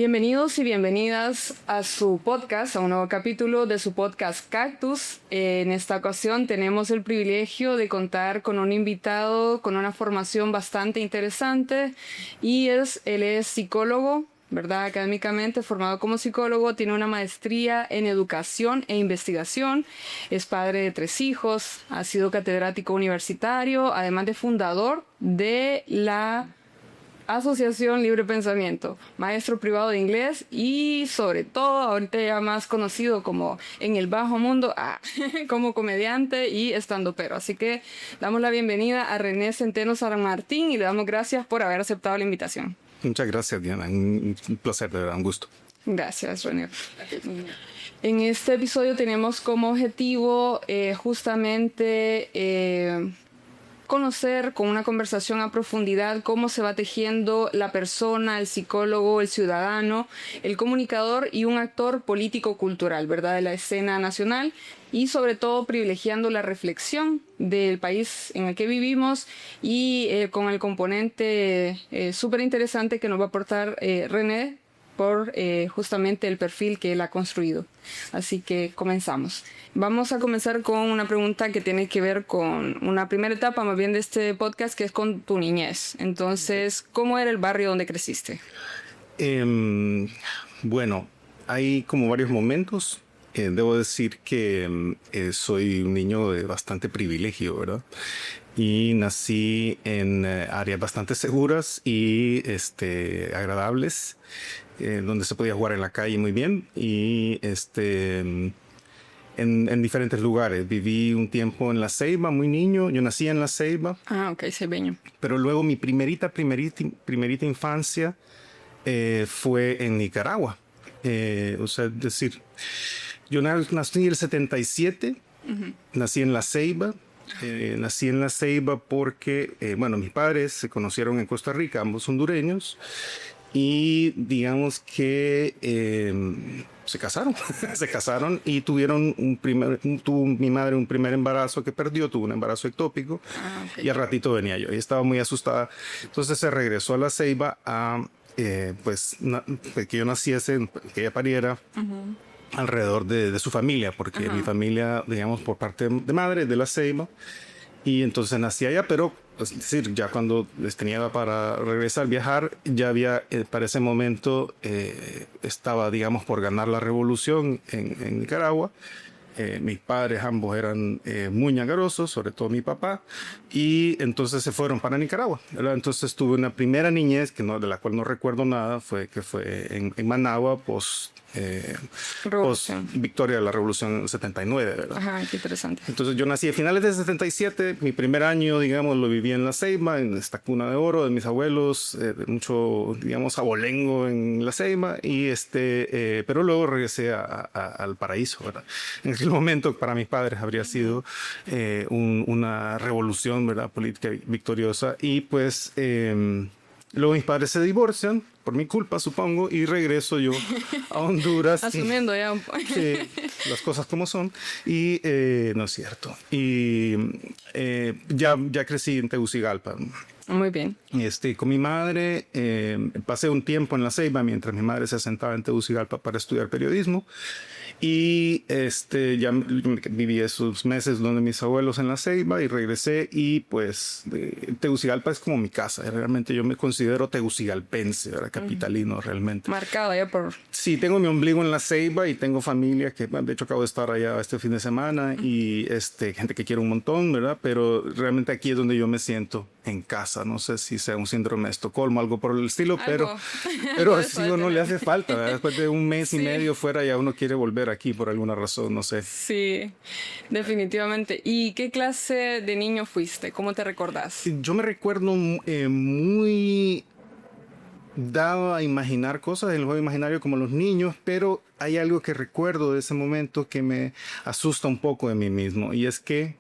Bienvenidos y bienvenidas a su podcast, a un nuevo capítulo de su podcast Cactus. En esta ocasión tenemos el privilegio de contar con un invitado con una formación bastante interesante y él es psicólogo, ¿verdad? Académicamente formado como psicólogo, tiene una maestría en educación e investigación, es padre de 3 hijos, ha sido catedrático universitario, además de fundador de la Asociación Libre Pensamiento, maestro privado de inglés y sobre todo ahorita ya más conocido como en el bajo mundo como comediante y estandopero. Así que damos la bienvenida a René Centeno San Martín y le damos gracias por haber aceptado la invitación. Muchas gracias, Diana. Un placer, de verdad, un gusto. Gracias, René. En este episodio tenemos como objetivo justamente conocer con una conversación a profundidad cómo se va tejiendo la persona, el psicólogo, el ciudadano, el comunicador y un actor político-cultural, ¿verdad?, de la escena nacional y sobre todo privilegiando la reflexión del país en el que vivimos y con el componente súper interesante que nos va a aportar René por justamente el perfil que él ha construido. Así que comenzamos. Vamos a comenzar con una pregunta que tiene que ver con una primera etapa más bien de este podcast, que es con tu niñez. Entonces, ¿cómo era el barrio donde creciste? Bueno, hay como varios momentos. Debo decir que soy un niño de bastante privilegio, ¿verdad? Y nací en áreas bastante seguras y agradables, donde se podía jugar en la calle muy bien y en diferentes lugares. Viví un tiempo en La Ceiba, muy niño. Yo nací en La Ceiba. Ah, ok, ceibeño. Pero luego mi primerita infancia fue en Nicaragua. Es decir, yo nací en el 77, nací en La Ceiba. Nací en La Ceiba porque, mis padres se conocieron en Costa Rica, ambos hondureños, y digamos que se casaron, se casaron y tuvo mi madre un primer embarazo que perdió, tuvo un embarazo ectópico, okay. Y al ratito venía yo y estaba muy asustada. Entonces se regresó a La Ceiba a, que yo naciese, que ella pariera. Alrededor de su familia, porque mi familia, digamos, por parte de madre, de La Ceiba, y entonces nací allá, pero es decir, ya cuando tenía para regresar, viajar, ya había, para ese momento, estaba, digamos, por ganar la revolución en Nicaragua. Mis padres ambos eran muy ñagarosos, sobre todo mi papá, y entonces se fueron para Nicaragua, ¿verdad? Entonces tuve una primera niñez de la cual no recuerdo nada, que fue en Managua, post victoria de la revolución 79, ¿verdad? Ajá, qué interesante. Entonces yo nací a finales de 77, mi primer año, digamos, lo viví en La Ceiba, en esta cuna de oro de mis abuelos, mucho, digamos, abolengo en La Ceiba, y pero luego regresé al paraíso, ¿verdad? En aquel momento para mis padres habría sido una revolución, ¿verdad?, política victoriosa, y pues luego mis padres se divorcian, por mi culpa, supongo, y regreso yo a Honduras. Asumiendo ya un poco. Sí, las cosas como son. Y no es cierto. Y ya crecí en Tegucigalpa. Muy bien. Con mi madre pasé un tiempo en La Ceiba mientras mi madre se asentaba en Tegucigalpa para estudiar periodismo. Y ya viví esos meses donde mis abuelos en La Ceiba y regresé, y pues Tegucigalpa es como mi casa. Realmente yo me considero tegucigalpense, ¿verdad? Capitalino realmente. Marcado ya por... Sí, tengo mi ombligo en La Ceiba y tengo familia que, de hecho, acabo de estar allá este fin de semana y gente que quiero un montón, ¿verdad? Pero realmente aquí es donde yo me siento en casa. No sé si sea un síndrome de Estocolmo, algo por el estilo, pero si uno le hace falta, ¿verdad? Después de un mes y medio fuera, ya uno quiere volver aquí por alguna razón, no sé. Sí, definitivamente. ¿Y qué clase de niño fuiste? ¿Cómo te recordás? Yo me recuerdo muy dado a imaginar cosas en el juego imaginario como los niños, pero hay algo que recuerdo de ese momento que me asusta un poco de mí mismo, y es que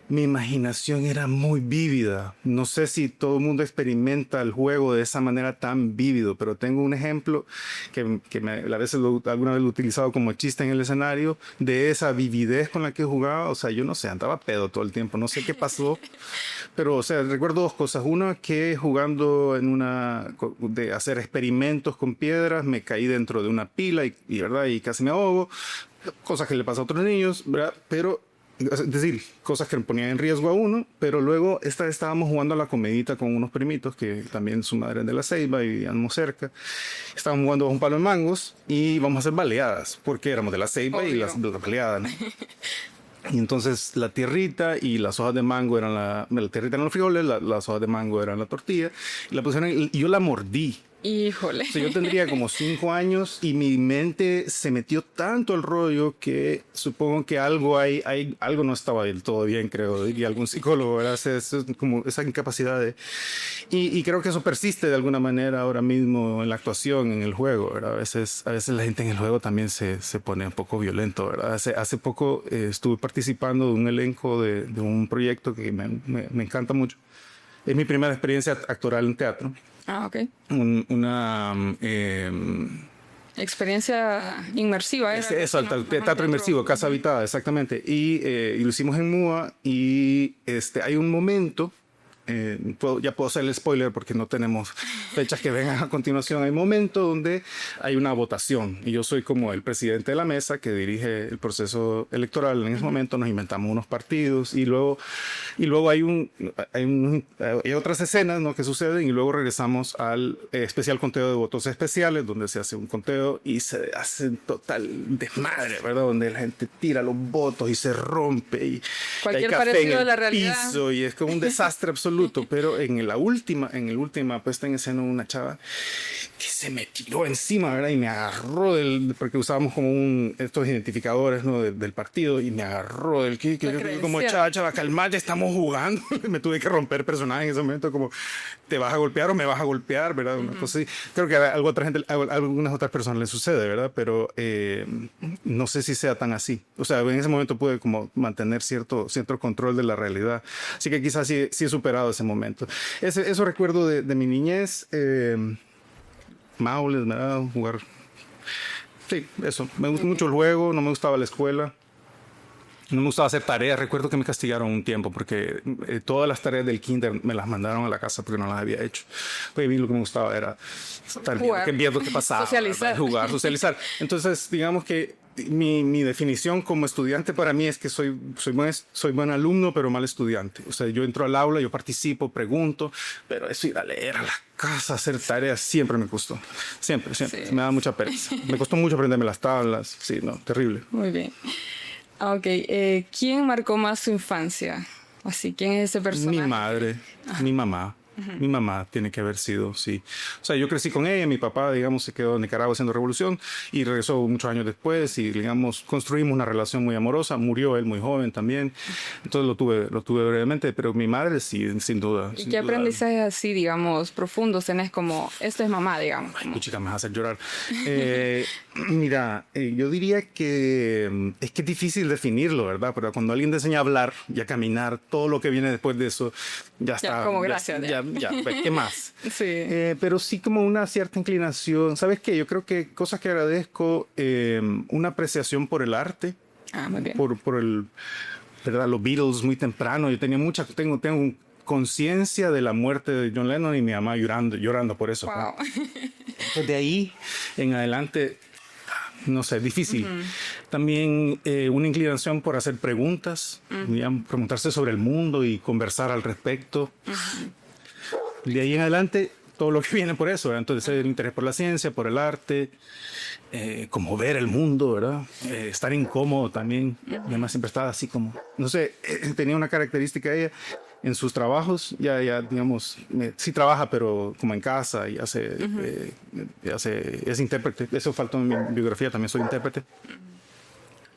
mi imaginación era muy vívida. No sé si todo el mundo experimenta el juego de esa manera tan vívido, pero tengo un ejemplo que a veces alguna vez lo he utilizado como chiste en el escenario, de esa vividez con la que jugaba. O sea, yo no sé, andaba pedo todo el tiempo, no sé qué pasó, pero, o sea, recuerdo dos cosas. Una, que jugando de hacer experimentos con piedras, me caí dentro de una pila ¿verdad? Y casi me ahogo. Cosas que le pasa a otros niños, ¿verdad? Pero, es decir, cosas que ponían en riesgo a uno, pero luego esta vez estábamos jugando a la comedita con unos primitos que también su madre es de La Ceiba y vivíamos cerca. Estábamos jugando bajo un palo de mangos y vamos a hacer baleadas, porque éramos de La Ceiba y las baleadas, ¿no? Y entonces la tierrita y las hojas de mango eran la tierrita eran los frijoles, las hojas de mango eran la tortilla, y la pusieron y yo la mordí. Híjole. O sea, yo tendría como 5 años y mi mente se metió tanto el rollo que supongo que algo algo no estaba del todo bien, creo, diría algún psicólogo, ¿verdad? Es como esa incapacidad y creo que eso persiste de alguna manera ahora mismo en la actuación, en el juego, ¿verdad? A veces la gente en el juego también se pone un poco violento, ¿verdad? Hace poco estuve participando de un elenco de un proyecto que me encanta mucho. Es mi primera experiencia actoral en teatro. Ah, ok. Una experiencia inmersiva. Eso, teatro inmersivo, casa habitada, exactamente. Y lo hicimos en MUA y hay un momento, ya puedo hacer el spoiler porque no tenemos fechas que vengan a continuación. Hay un momento donde hay una votación y yo soy como el presidente de la mesa que dirige el proceso electoral. En ese momento nos inventamos unos partidos y luego hay otras escenas, ¿no?, que suceden y luego regresamos al especial conteo de votos especiales donde se hace un conteo y se hace un total desmadre, ¿verdad? Donde la gente tira los votos y se rompe y cualquier hay café parecido en a la el realidad piso y es como un desastre absoluto. Pero en la última puesta en escena, una chava que se me tiró encima, ¿verdad? Y me agarró porque usábamos como estos identificadores, ¿no?, del partido, y me agarró como chava, calmate, estamos jugando. Me tuve que romper personaje en ese momento, como te vas a golpear o me vas a golpear, ¿verdad? Una cosa así. Creo que a algunas otras personas les sucede, ¿verdad? Pero no sé si sea tan así. O sea, en ese momento pude como mantener cierto control de la realidad. Así que quizás sí he superado ese momento. Eso recuerdo de mi niñez. Maules, ¿verdad? Jugar. Sí, eso. Me gusta mucho el juego, no me gustaba la escuela. No me gustaba hacer tareas. Recuerdo que me castigaron un tiempo porque todas las tareas del kinder me las mandaron a la casa porque no las había hecho. Pues a mí lo que me gustaba era estar viendo qué pasaba. Socializar. Jugar, socializar. Entonces, digamos que mi definición como estudiante para mí es que soy buen alumno, pero mal estudiante. O sea, yo entro al aula, yo participo, pregunto, pero eso ir a leer a la casa, hacer tareas, siempre me costó. Siempre. Sí. Me da mucha pereza. Me costó mucho aprenderme las tablas. Sí, no, terrible. Muy bien. Ok, ¿quién marcó más su infancia? Así, ¿quién es ese personaje? Mi madre, mi mamá. Mi mamá tiene que haber sido, sí. O sea, yo crecí con ella, mi papá, digamos, se quedó en Nicaragua haciendo revolución y regresó muchos años después y, digamos, construimos una relación muy amorosa. Murió él muy joven también. Entonces lo tuve brevemente, pero mi madre sí, sin duda. ¿Y qué aprendizajes así, digamos, profundos tenés como, esto es mamá, digamos? Ay, chica, me vas a hacer llorar. Mira, yo diría que es difícil definirlo, ¿verdad? Pero cuando alguien te enseña a hablar y a caminar, todo lo que viene después de eso, ya está. Como gracias. Pues, ¿qué más? Sí. Pero sí como una cierta inclinación. ¿Sabes qué? Yo creo que cosas que agradezco, una apreciación por el arte. Ah, muy bien. Por el, ¿verdad? Los Beatles muy temprano. Yo tengo conciencia de la muerte de John Lennon y mi mamá llorando por eso. Wow. Entonces, de ahí en adelante, no sé, difícil. También una inclinación por hacer preguntas, preguntarse sobre el mundo y conversar al respecto. De ahí en adelante, todo lo que viene por eso, ¿verdad? Entonces, el interés por la ciencia, por el arte, como ver el mundo, ¿verdad? Estar incómodo también. Y además siempre estaba así como, no sé, tenía una característica ella en sus trabajos, ya digamos, sí trabaja, pero como en casa y es intérprete. Eso faltó en mi biografía, también soy intérprete.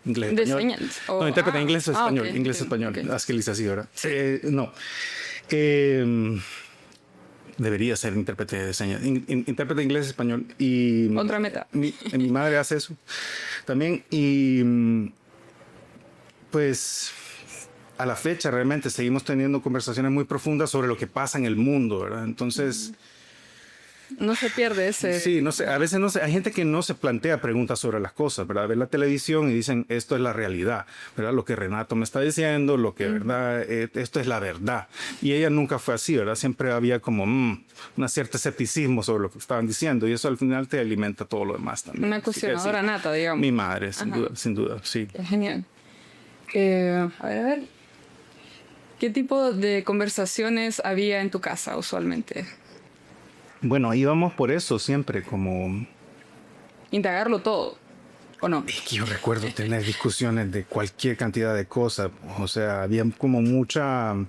Inglés, español. No, intérprete inglés, español. Okay, Inglés-español. Okay. Haz que le hice así, ¿verdad? No. Debería ser intérprete de señas. Intérprete de inglés-español. Y otra meta. Mi madre hace eso también. Y pues a la fecha realmente seguimos teniendo conversaciones muy profundas sobre lo que pasa en el mundo, ¿verdad? Entonces... No se pierde ese... Sí, no sé, a veces no sé, hay gente que no se plantea preguntas sobre las cosas, ¿verdad? Ven la televisión y dicen, esto es la realidad, ¿verdad? Lo que Renato me está diciendo, lo que, ¿verdad? Esto es la verdad. Y ella nunca fue así, ¿verdad? Siempre había como una cierto escepticismo sobre lo que estaban diciendo y eso al final te alimenta todo lo demás también. Una cuestionadora nata, digamos. Mi madre, sin duda, sí. Qué genial. A ver. ¿Qué tipo de conversaciones había en tu casa usualmente? Bueno, íbamos por eso siempre, como... Indagarlo todo, ¿o no? Es que yo recuerdo tener discusiones de cualquier cantidad de cosas. O sea, había como mucho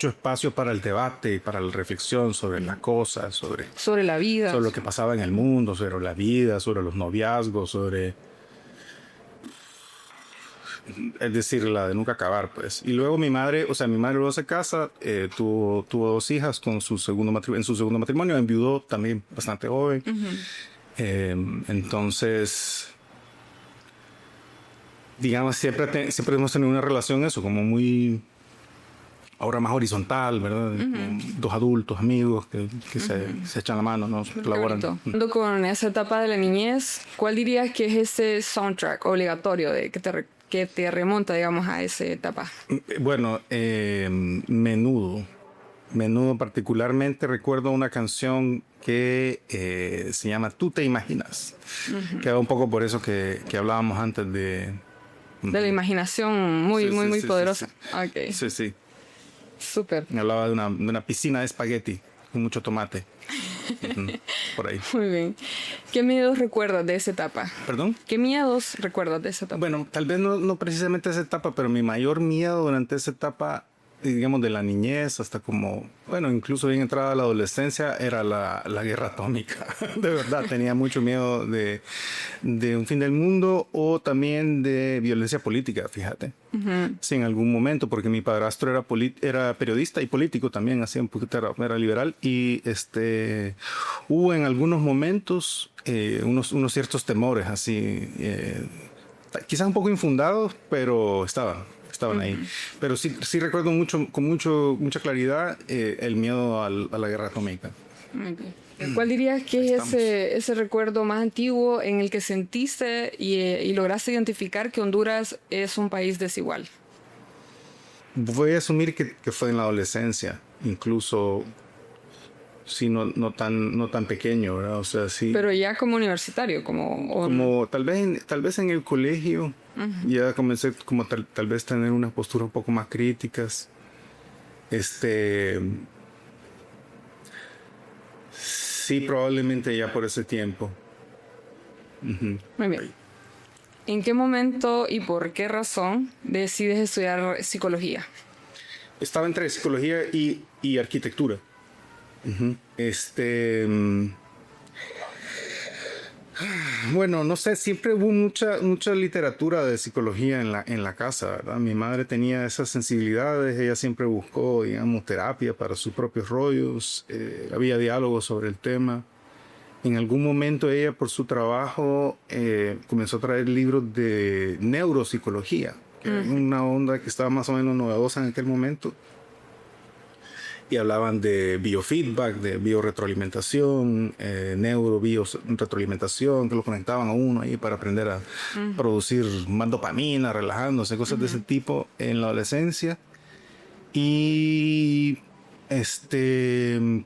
espacio para el debate y para la reflexión sobre las cosas, Sobre la vida. sobre lo que pasaba en el mundo, sobre la vida, sobre los noviazgos, sobre... Es decir, la de nunca acabar, pues. Y luego mi madre luego se casa, tuvo 2 hijas con en su segundo matrimonio, enviudó también bastante joven. Entonces, digamos, siempre hemos tenido una relación eso, como muy, ahora más horizontal, ¿verdad? Como 2 adultos, amigos que se echan la mano, ¿no? Colaboran. Con esa etapa de la niñez, ¿cuál dirías que es ese soundtrack obligatorio de que te remonta, digamos, a esa etapa? Bueno, Menudo particularmente recuerdo una canción que se llama Tú te imaginas, que va un poco por eso que hablábamos antes de la imaginación muy poderosa. Sí. Okay. Sí. Súper. Me hablaba de una piscina de espagueti con mucho tomate. Por ahí. Muy bien. ¿Qué miedos recuerdas de esa etapa? ¿Perdón? ¿Qué miedos recuerdas de esa etapa? Bueno, tal vez no precisamente esa etapa, pero mi mayor miedo durante esa etapa, digamos, de la niñez hasta como, bueno, incluso bien entrada a la adolescencia, era la guerra atómica. De verdad, tenía mucho miedo de un fin del mundo o también de violencia política, fíjate. Sí, en algún momento, porque mi padrastro era periodista y político también, hacía un poquito, era liberal, y hubo en algunos momentos unos ciertos temores así, quizás un poco infundados, pero estaban ahí. Pero sí recuerdo con mucha claridad el miedo a la guerra atómica. Okay. ¿Cuál dirías que es ese recuerdo más antiguo en el que sentiste y lograste identificar que Honduras es un país desigual? Voy a asumir que fue en la adolescencia, incluso sí, no tan pequeño, ¿verdad? O sea, sí. Pero ya como universitario, como tal vez en el colegio, ya comencé como tal vez tener unas posturas un poco más críticas. Sí, probablemente ya por ese tiempo. Muy bien. ¿En qué momento y por qué razón decides estudiar psicología? Estaba entre psicología y arquitectura. Bueno, no sé, siempre hubo mucha literatura de psicología en la casa, ¿verdad? Mi madre tenía esas sensibilidades, ella siempre buscó, digamos, terapia para sus propios rollos, había diálogos sobre el tema. En algún momento ella, por su trabajo, comenzó a traer libros de neuropsicología, que era una onda que estaba más o menos novedosa en aquel momento. Y hablaban de biofeedback, de biorretroalimentación, neurobiorretroalimentación, que lo conectaban a uno ahí para aprender a producir más dopamina, relajándose, cosas de ese tipo en la adolescencia. Y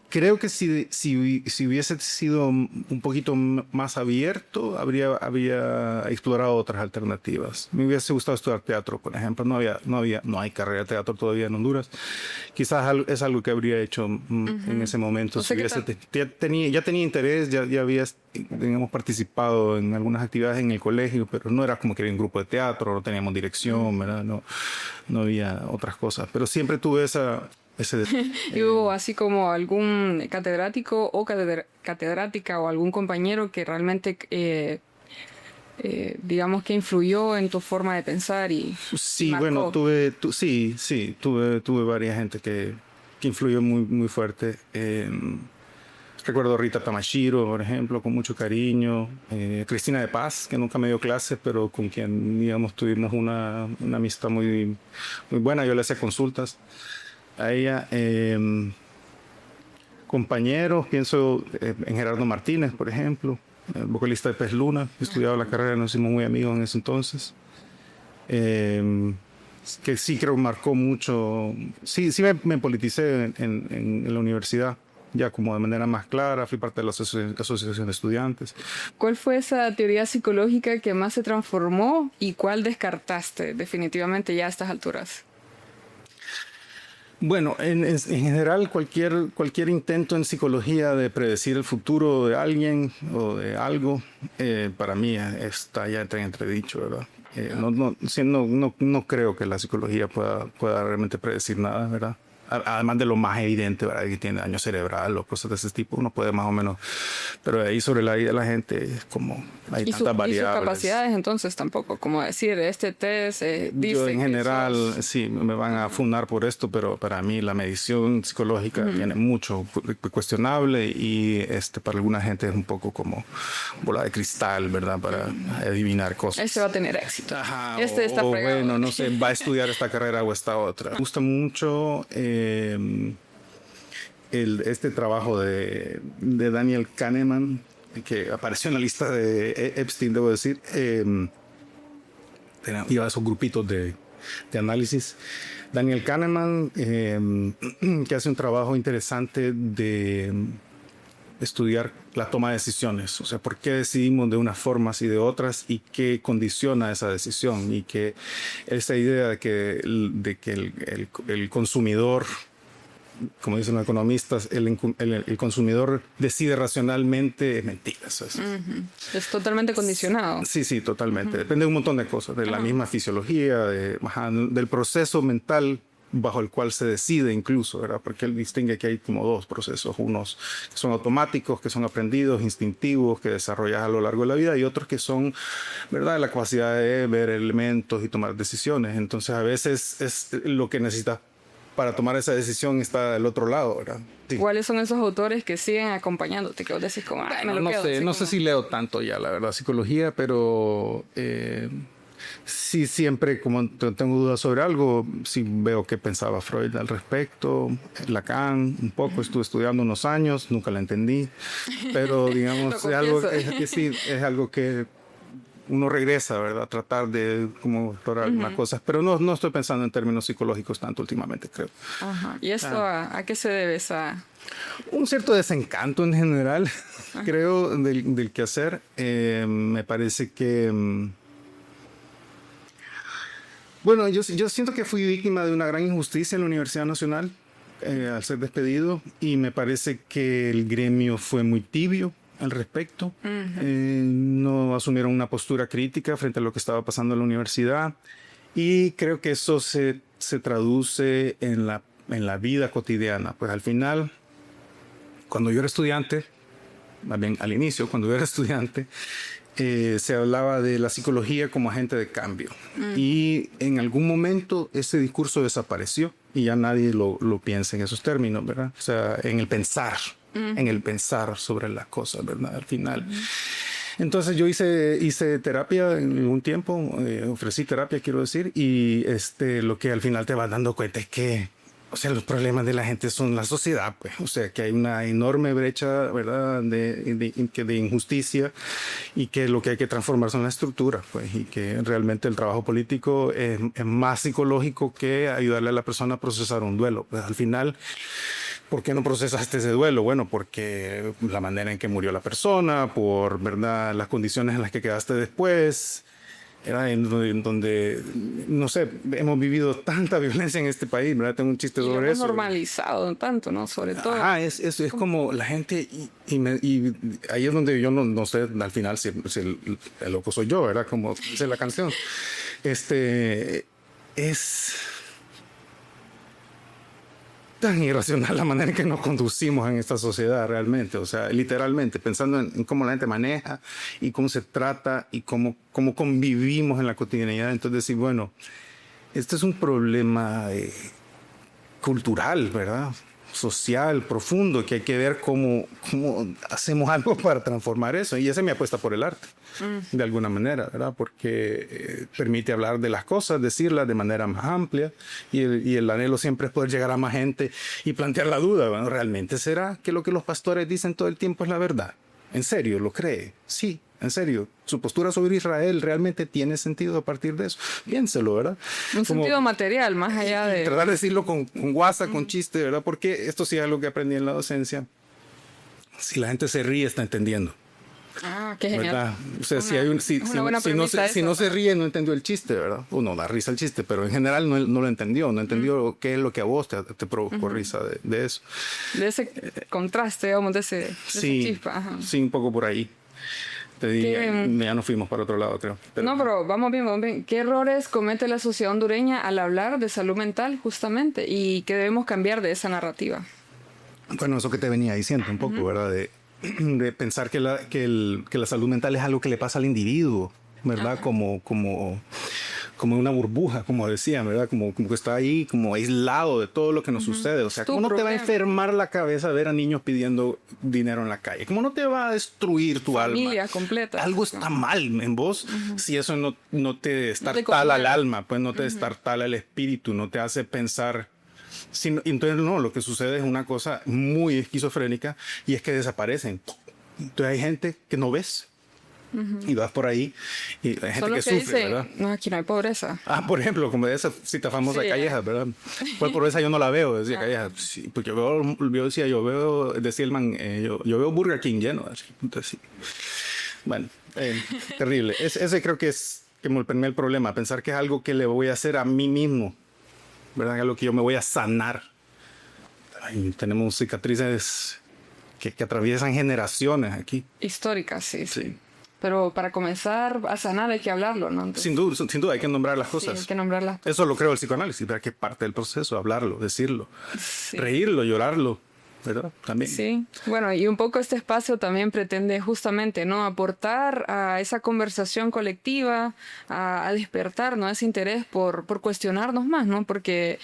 creo que si hubiese sido un poquito más abierto, habría explorado otras alternativas. Me hubiese gustado estudiar teatro, por ejemplo. No hay carrera de teatro todavía en Honduras. Quizás es algo que habría hecho en ese momento. Si ya tenía interés, ya había, digamos, participado en algunas actividades en el colegio, pero no era como que había un grupo de teatro, no teníamos dirección, ¿verdad? No había otras cosas. Pero siempre tuve ¿Y hubo así como algún catedrático o catedrática o algún compañero que realmente, digamos, que influyó en tu forma de pensar y sí, marcó? Bueno, tuve varias gente que influyó muy, muy fuerte. Recuerdo a Rita Tamashiro, por ejemplo, con mucho cariño. Cristina de Paz, que nunca me dio clases, pero con quien, digamos, tuvimos una amistad muy, muy buena. Yo le hacía consultas a ella. Compañeros, pienso en Gerardo Martínez, por ejemplo, el vocalista de Pez Luna, que estudiaba la carrera, nos hicimos muy amigos en ese entonces. Que sí creo marcó mucho. Sí, me politicé en la universidad, ya como de manera más clara, fui parte de la asociación de estudiantes. ¿Cuál fue esa teoría psicológica que más se transformó y cuál descartaste definitivamente ya a estas alturas? Bueno, en general cualquier intento en psicología de predecir el futuro de alguien o de algo, para mí está ya en entredicho, ¿verdad? No creo que la psicología pueda realmente predecir nada, ¿verdad? Además de lo más evidente, ¿verdad? Que tiene daño cerebral o cosas de ese tipo, uno puede más o menos, pero de ahí sobre la vida de la gente, como hay tantas variables. Y sus capacidades entonces tampoco, como decir, este test dice yo en que general, sos... sí, me van a funar por esto, pero para mí la medición psicológica tiene mucho cuestionable y para alguna gente es un poco como bola de cristal, ¿verdad? Para adivinar cosas. Este va a tener éxito. Ajá, Está fregado. Bueno, no sé, va a estudiar esta carrera o esta otra. Me gusta mucho este trabajo de Daniel Kahneman, que apareció en la lista de Epstein, debo decir. Iba a esos grupitos de análisis. Daniel Kahneman, que hace un trabajo interesante de estudiar la toma de decisiones, o sea, por qué decidimos de unas formas y de otras y qué condiciona esa decisión, y que esa idea de que el consumidor, como dicen los economistas, el consumidor decide racionalmente, es mentira. Eso es. Es totalmente condicionado. Sí, totalmente. Depende de un montón de cosas, de la misma fisiología, del proceso mental bajo el cual se decide incluso, ¿verdad? Porque él distingue que hay como dos procesos, unos que son automáticos, que son aprendidos, instintivos, que desarrollas a lo largo de la vida, y otros que son, ¿verdad?, la capacidad de ver elementos y tomar decisiones. Entonces a veces es lo que necesitas para tomar esa decisión está del otro lado, ¿verdad? Sí. ¿Cuáles son esos autores que siguen acompañándote? Que vos decís como, no sé si leo tanto ya, la verdad, psicología, pero sí, siempre como tengo dudas sobre algo, sí veo qué pensaba Freud al respecto, Lacan un poco, estuve estudiando unos años, nunca la entendí, pero digamos, es algo que uno regresa, ¿verdad? A tratar de como explorar algunas cosas, pero no estoy pensando en términos psicológicos tanto últimamente, creo. Ajá. ¿Y esto a qué se debe esa...? Un cierto desencanto en general, creo, del quehacer. Me parece que... Bueno, yo siento que fui víctima de una gran injusticia en la Universidad Nacional al ser despedido, y me parece que el gremio fue muy tibio al respecto. No asumieron una postura crítica frente a lo que estaba pasando en la universidad, y creo que eso se traduce en la vida cotidiana. Pues al final, cuando yo era estudiante, más bien al inicio, cuando yo era estudiante, se hablaba de la psicología como agente de cambio, y en algún momento ese discurso desapareció y ya nadie lo piensa en esos términos, ¿verdad? O sea, en el pensar sobre las cosas, ¿verdad? Al final. Entonces yo hice terapia en un tiempo, ofrecí terapia, quiero decir, y lo que al final te vas dando cuenta es que, o sea, los problemas de la gente son la sociedad, pues. O sea, que hay una enorme brecha, ¿verdad?, de injusticia, y que lo que hay que transformar son las estructuras, pues, y que realmente el trabajo político es más psicológico que ayudarle a la persona a procesar un duelo. Pues al final, ¿por qué no procesaste ese duelo? Bueno, porque la manera en que murió la persona, por, ¿verdad?, las condiciones en las que quedaste después. Era en donde, no sé, hemos vivido tanta violencia en este país, ¿verdad? Tengo un chiste sobre eso. Y normalizado tanto, ¿no? Sobre todo. Es como la gente, y ahí es donde yo no sé al final si el loco soy yo, ¿verdad? Como dice la canción. Es tan irracional la manera en que nos conducimos en esta sociedad realmente, o sea, literalmente, pensando en cómo la gente maneja y cómo se trata y cómo convivimos en la cotidianidad. Entonces, decir, bueno, este es un problema cultural, ¿verdad? O social, profundo, que hay que ver cómo hacemos algo para transformar eso. Y esa es mi apuesta por el arte, de alguna manera, ¿verdad? Porque permite hablar de las cosas, decirlas de manera más amplia, y el anhelo siempre es poder llegar a más gente y plantear la duda, bueno, ¿realmente será que lo que los pastores dicen todo el tiempo es la verdad? ¿En serio lo cree? Sí, en serio. ¿Su postura sobre Israel realmente tiene sentido a partir de eso? Piénselo, ¿verdad? Un sentido material, más allá de... Tratar de decirlo con guasa, con chiste, ¿verdad? Porque esto sí es algo que aprendí en la docencia. Si la gente se ríe, está entendiendo. Ah, qué genial. ¿Verdad? O sea, si no se ríe, no entendió el chiste, ¿verdad? O no da risa el chiste, pero en general no lo entendió. No entendió qué es lo que a vos te provocó risa de eso. De ese contraste, digamos, de esa chispa. Ajá. Sí, un poco por ahí. Te diría, ya nos fuimos para otro lado, creo. Pero vamos bien. ¿Qué errores comete la sociedad hondureña al hablar de salud mental, justamente? ¿Y qué debemos cambiar de esa narrativa? Bueno, eso que te venía diciendo un poco, ¿verdad? De pensar que la salud mental es algo que le pasa al individuo, ¿verdad? Como una burbuja, como decían, ¿verdad? Como que está ahí, como aislado de todo lo que nos sucede. O sea, ¿cómo no te va a enfermar la cabeza ver a niños pidiendo dinero en la calle? ¿Cómo no te va a destruir tu alma? Familia completa. Algo está mal en vos si eso no te destartala al alma, pues no te destartala el espíritu, no te hace pensar. Entonces, no, lo que sucede es una cosa muy esquizofrénica y es que desaparecen. Entonces hay gente que no ves. Y vas por ahí y hay gente que sufre, dicen, ¿verdad? No, aquí no hay pobreza. Por ejemplo, como de esa cita famosa de Callejas, ¿verdad? Pues pobreza yo no la veo, decía Callejas. Sí, porque decía el man, yo veo Burger King lleno. Así. Entonces, sí. Bueno, terrible. Ese creo que es como el primer problema, pensar que es algo que le voy a hacer a mí mismo, ¿verdad? Algo que yo me voy a sanar. Ay, tenemos cicatrices que atraviesan generaciones aquí. Históricas, sí. Pero para comenzar a sanar hay que hablarlo, ¿no? Entonces, sin duda hay que nombrar las cosas. Sí, hay que nombrarlas. Eso lo creo el psicoanálisis, ¿verdad? Que parte del proceso, hablarlo, decirlo, reírlo, llorarlo, ¿verdad? También. Sí, bueno, y un poco este espacio también pretende justamente, ¿no? Aportar a esa conversación colectiva, a despertar, ¿no? Ese interés por cuestionarnos más, ¿no? Porque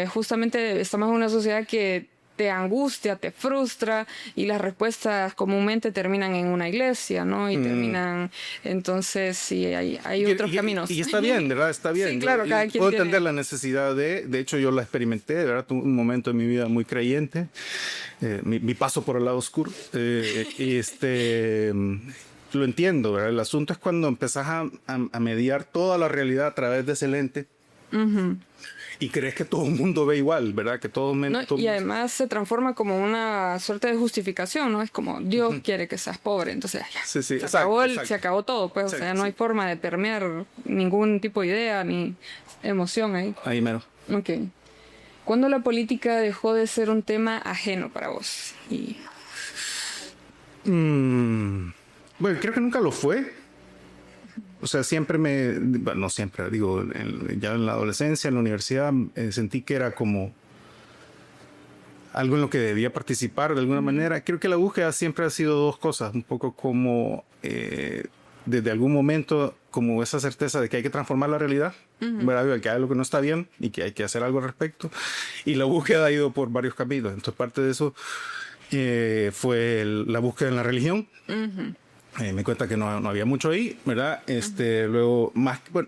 justamente estamos en una sociedad que te angustia, te frustra, y las respuestas comúnmente terminan en una iglesia, ¿no? Y terminan, entonces sí, hay otros caminos. Y está bien, ¿verdad? Está bien. Sí, claro, cada quien puedo tiene... entender la necesidad de hecho yo la experimenté, ¿verdad? Tuve un momento en mi vida muy creyente, mi paso por el lado oscuro, lo entiendo, ¿verdad? El asunto es cuando empezás a mediar toda la realidad a través de ese lente. Y crees que todo el mundo ve igual, ¿verdad? Que y además se transforma como una suerte de justificación, ¿no? Es como Dios quiere que seas pobre, entonces ya, se acabó todo, pues, exacto, o sea, no hay forma de permear ningún tipo de idea ni emoción ahí. Ahí mero. Ok. ¿Cuándo la política dejó de ser un tema ajeno para vos? Bueno, creo que nunca lo fue. O sea, no siempre, digo, ya en la adolescencia, en la universidad, sentí que era como algo en lo que debía participar de alguna manera. Creo que la búsqueda siempre ha sido dos cosas, un poco como desde algún momento, como esa certeza de que hay que transformar la realidad, ¿verdad? Que hay algo que no está bien y que hay que hacer algo al respecto. Y la búsqueda ha ido por varios caminos. Entonces, parte de eso fue la búsqueda en la religión. Me cuenta que no había mucho ahí, ¿verdad? Luego,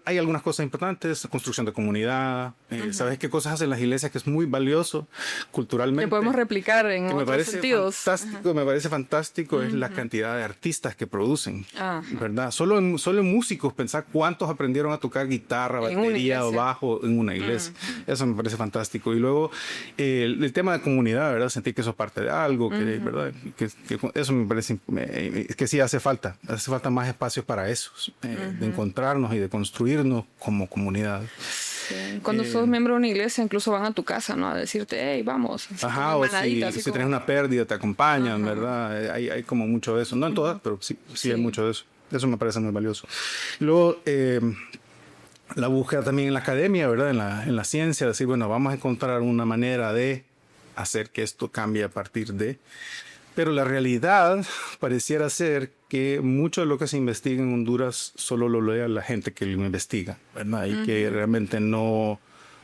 hay algunas cosas importantes, construcción de comunidad, ¿sabes qué cosas hacen las iglesias que es muy valioso culturalmente? Que podemos replicar en otros sentidos. Me parece fantástico es la cantidad de artistas que producen, ¿verdad? Solo en músicos, pensar cuántos aprendieron a tocar guitarra, batería o bajo en una iglesia. Eso me parece fantástico. Y luego, el tema de comunidad, ¿verdad? Sentir que eso es parte de algo, ¿verdad? Que eso me parece que sí hace falta más espacios para eso, de encontrarnos y de construirnos como comunidad. Sí. Cuando sos miembro de una iglesia, incluso van a tu casa, ¿no? A decirte, hey, vamos. O si tenés una pérdida, te acompañan, ¿verdad? Hay como mucho de eso. No en todas, pero sí hay mucho de eso. Eso me parece muy valioso. Luego, la búsqueda también en la academia, ¿verdad? En la ciencia, decir, bueno, vamos a encontrar una manera de hacer que esto cambie a partir de... Pero la realidad pareciera ser que mucho de lo que se investiga en Honduras solo lo lee la gente que lo investiga, ¿verdad? Y que realmente no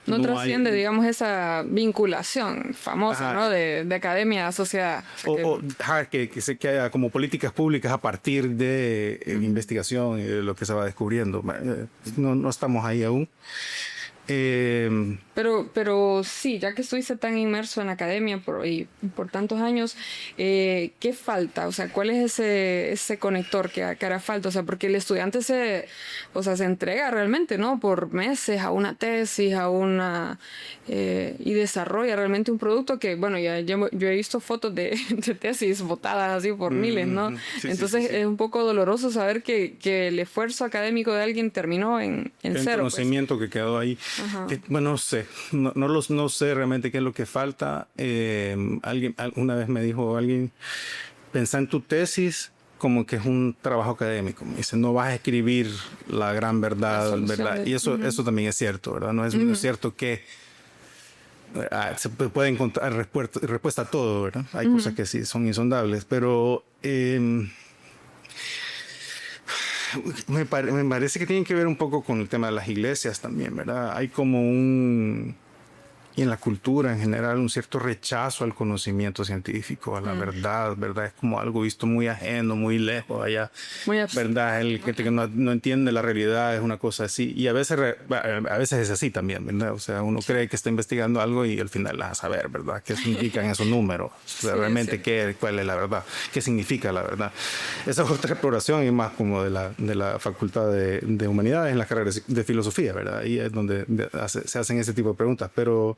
No trasciende, digamos, esa vinculación famosa, ¿no? De academia a sociedad. Que haya como políticas públicas a partir de investigación y de lo que se va descubriendo. No estamos ahí aún. Pero sí, ya que estuviste tan inmerso en la academia por tantos años, ¿qué falta? O sea, ¿cuál es ese conector que hará falta? O sea, porque el estudiante se entrega realmente, ¿no? Por meses a una tesis, y desarrolla realmente un producto que, bueno, yo he visto fotos de tesis botadas así por miles, ¿no? Sí, Entonces es un poco doloroso saber que el esfuerzo académico de alguien terminó en cero. El conocimiento que quedó ahí. Bueno, no sé realmente qué es lo que falta. Una vez me dijo alguien, pensá en tu tesis como que es un trabajo académico. Me dice, no vas a escribir la gran verdad, ¿verdad? Y eso también es cierto, ¿verdad? No es cierto que se puede encontrar respuesta a todo, ¿verdad? Hay cosas que sí son insondables, pero me parece que tiene que ver un poco con el tema de las iglesias también, ¿verdad? Hay como y en la cultura en general, un cierto rechazo al conocimiento científico, a la verdad, ¿verdad? Es como algo visto muy ajeno, muy lejos allá, muy ¿verdad? El gente que no entiende la realidad es una cosa así. Y a veces es así también, ¿verdad? O sea, uno cree que está investigando algo y al final vas a saber, ¿verdad? ¿Qué significan esos números? O sea, realmente, ¿cuál es la verdad? ¿Qué significa la verdad? Esa es otra exploración y más como de la Facultad de Humanidades en las carreras de filosofía, ¿verdad? Ahí es donde se hacen ese tipo de preguntas, pero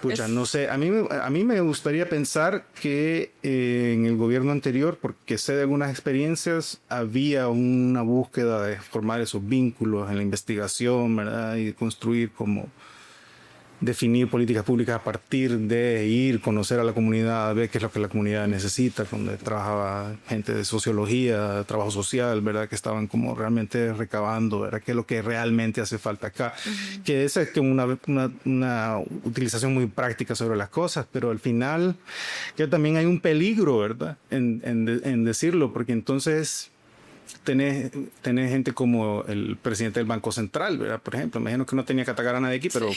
pucha, no sé, a mí me gustaría pensar que en el gobierno anterior, porque sé de algunas experiencias, había una búsqueda de formar esos vínculos en la investigación, ¿verdad? Y de construir definir políticas públicas a partir de ir, conocer a la comunidad, ver qué es lo que la comunidad necesita, donde trabajaba gente de sociología, trabajo social, ¿verdad? Que estaban como realmente recabando, ¿verdad? ¿Qué es lo que realmente hace falta acá? Que esa es como una utilización muy práctica sobre las cosas, pero al final que también hay un peligro, ¿verdad? En decirlo, porque entonces tenés gente como el presidente del Banco Central, ¿verdad? Por ejemplo, me imagino que no tenía que atacar a nadie aquí, pero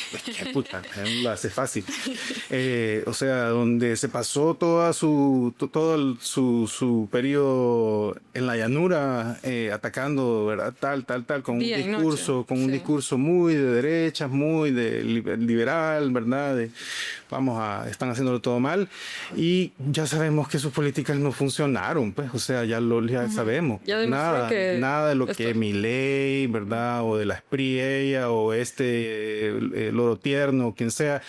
puta, lo hace fácil. O sea, donde se pasó todo su periodo en la llanura atacando, ¿verdad? Tal, con un discurso muy de derechas, muy de liberal, ¿verdad? Están haciéndolo todo mal y ya sabemos que sus políticas no funcionaron, pues, o sea, ya sabemos. Nada de lo que Milei, ¿verdad? O de la Espriella o Loro Tierno, quien sea,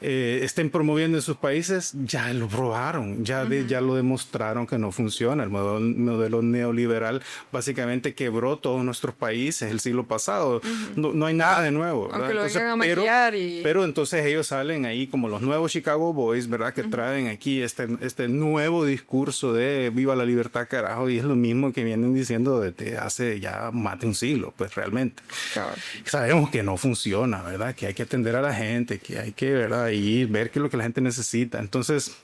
estén promoviendo en sus países, ya lo probaron, ya lo demostraron que no funciona. El modelo neoliberal básicamente quebró todos nuestros países el siglo pasado. No hay nada de nuevo, ¿verdad? Entonces, pero entonces ellos salen ahí como los nuevos Chicago Boys, ¿verdad? Que traen aquí este nuevo discurso de viva la libertad, carajo, y es lo mismo que vienen diciendo desde hace ya más de un siglo, pues realmente. Claro. Sabemos que no funciona, ¿verdad? Que hay que atender a la gente, que hay que, ¿verdad? ver qué es lo que la gente necesita. Entonces,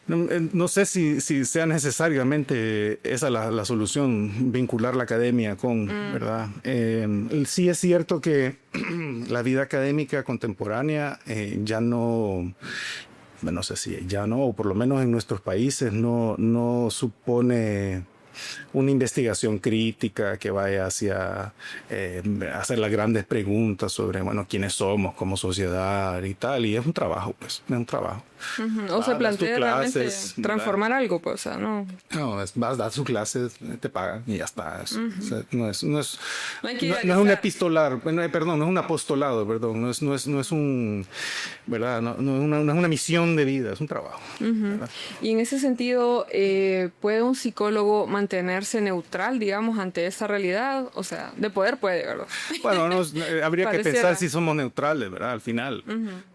no sé si sea necesariamente esa la solución, vincular la academia con, ¿verdad? Sí es cierto que la vida académica contemporánea ya no sé si ya no, o por lo menos en nuestros países no supone una investigación crítica que vaya hacia hacer las grandes preguntas sobre, bueno, quiénes somos como sociedad y tal. Y es un trabajo, pues, es un trabajo. O se plantea realmente transformar algo, pues, o sea, ¿no? No, vas a dar sus clases, te pagan y ya está. O sea, no es un epistolar, perdón, no es un apostolado, perdón, no es un, ¿verdad? No es una misión de vida, es un trabajo. Y en ese sentido, ¿puede un psicólogo mantenerse neutral, digamos, ante esa realidad? O sea, de poder puede, ¿verdad? Bueno, habría que pensar si somos neutrales, ¿verdad? Al final.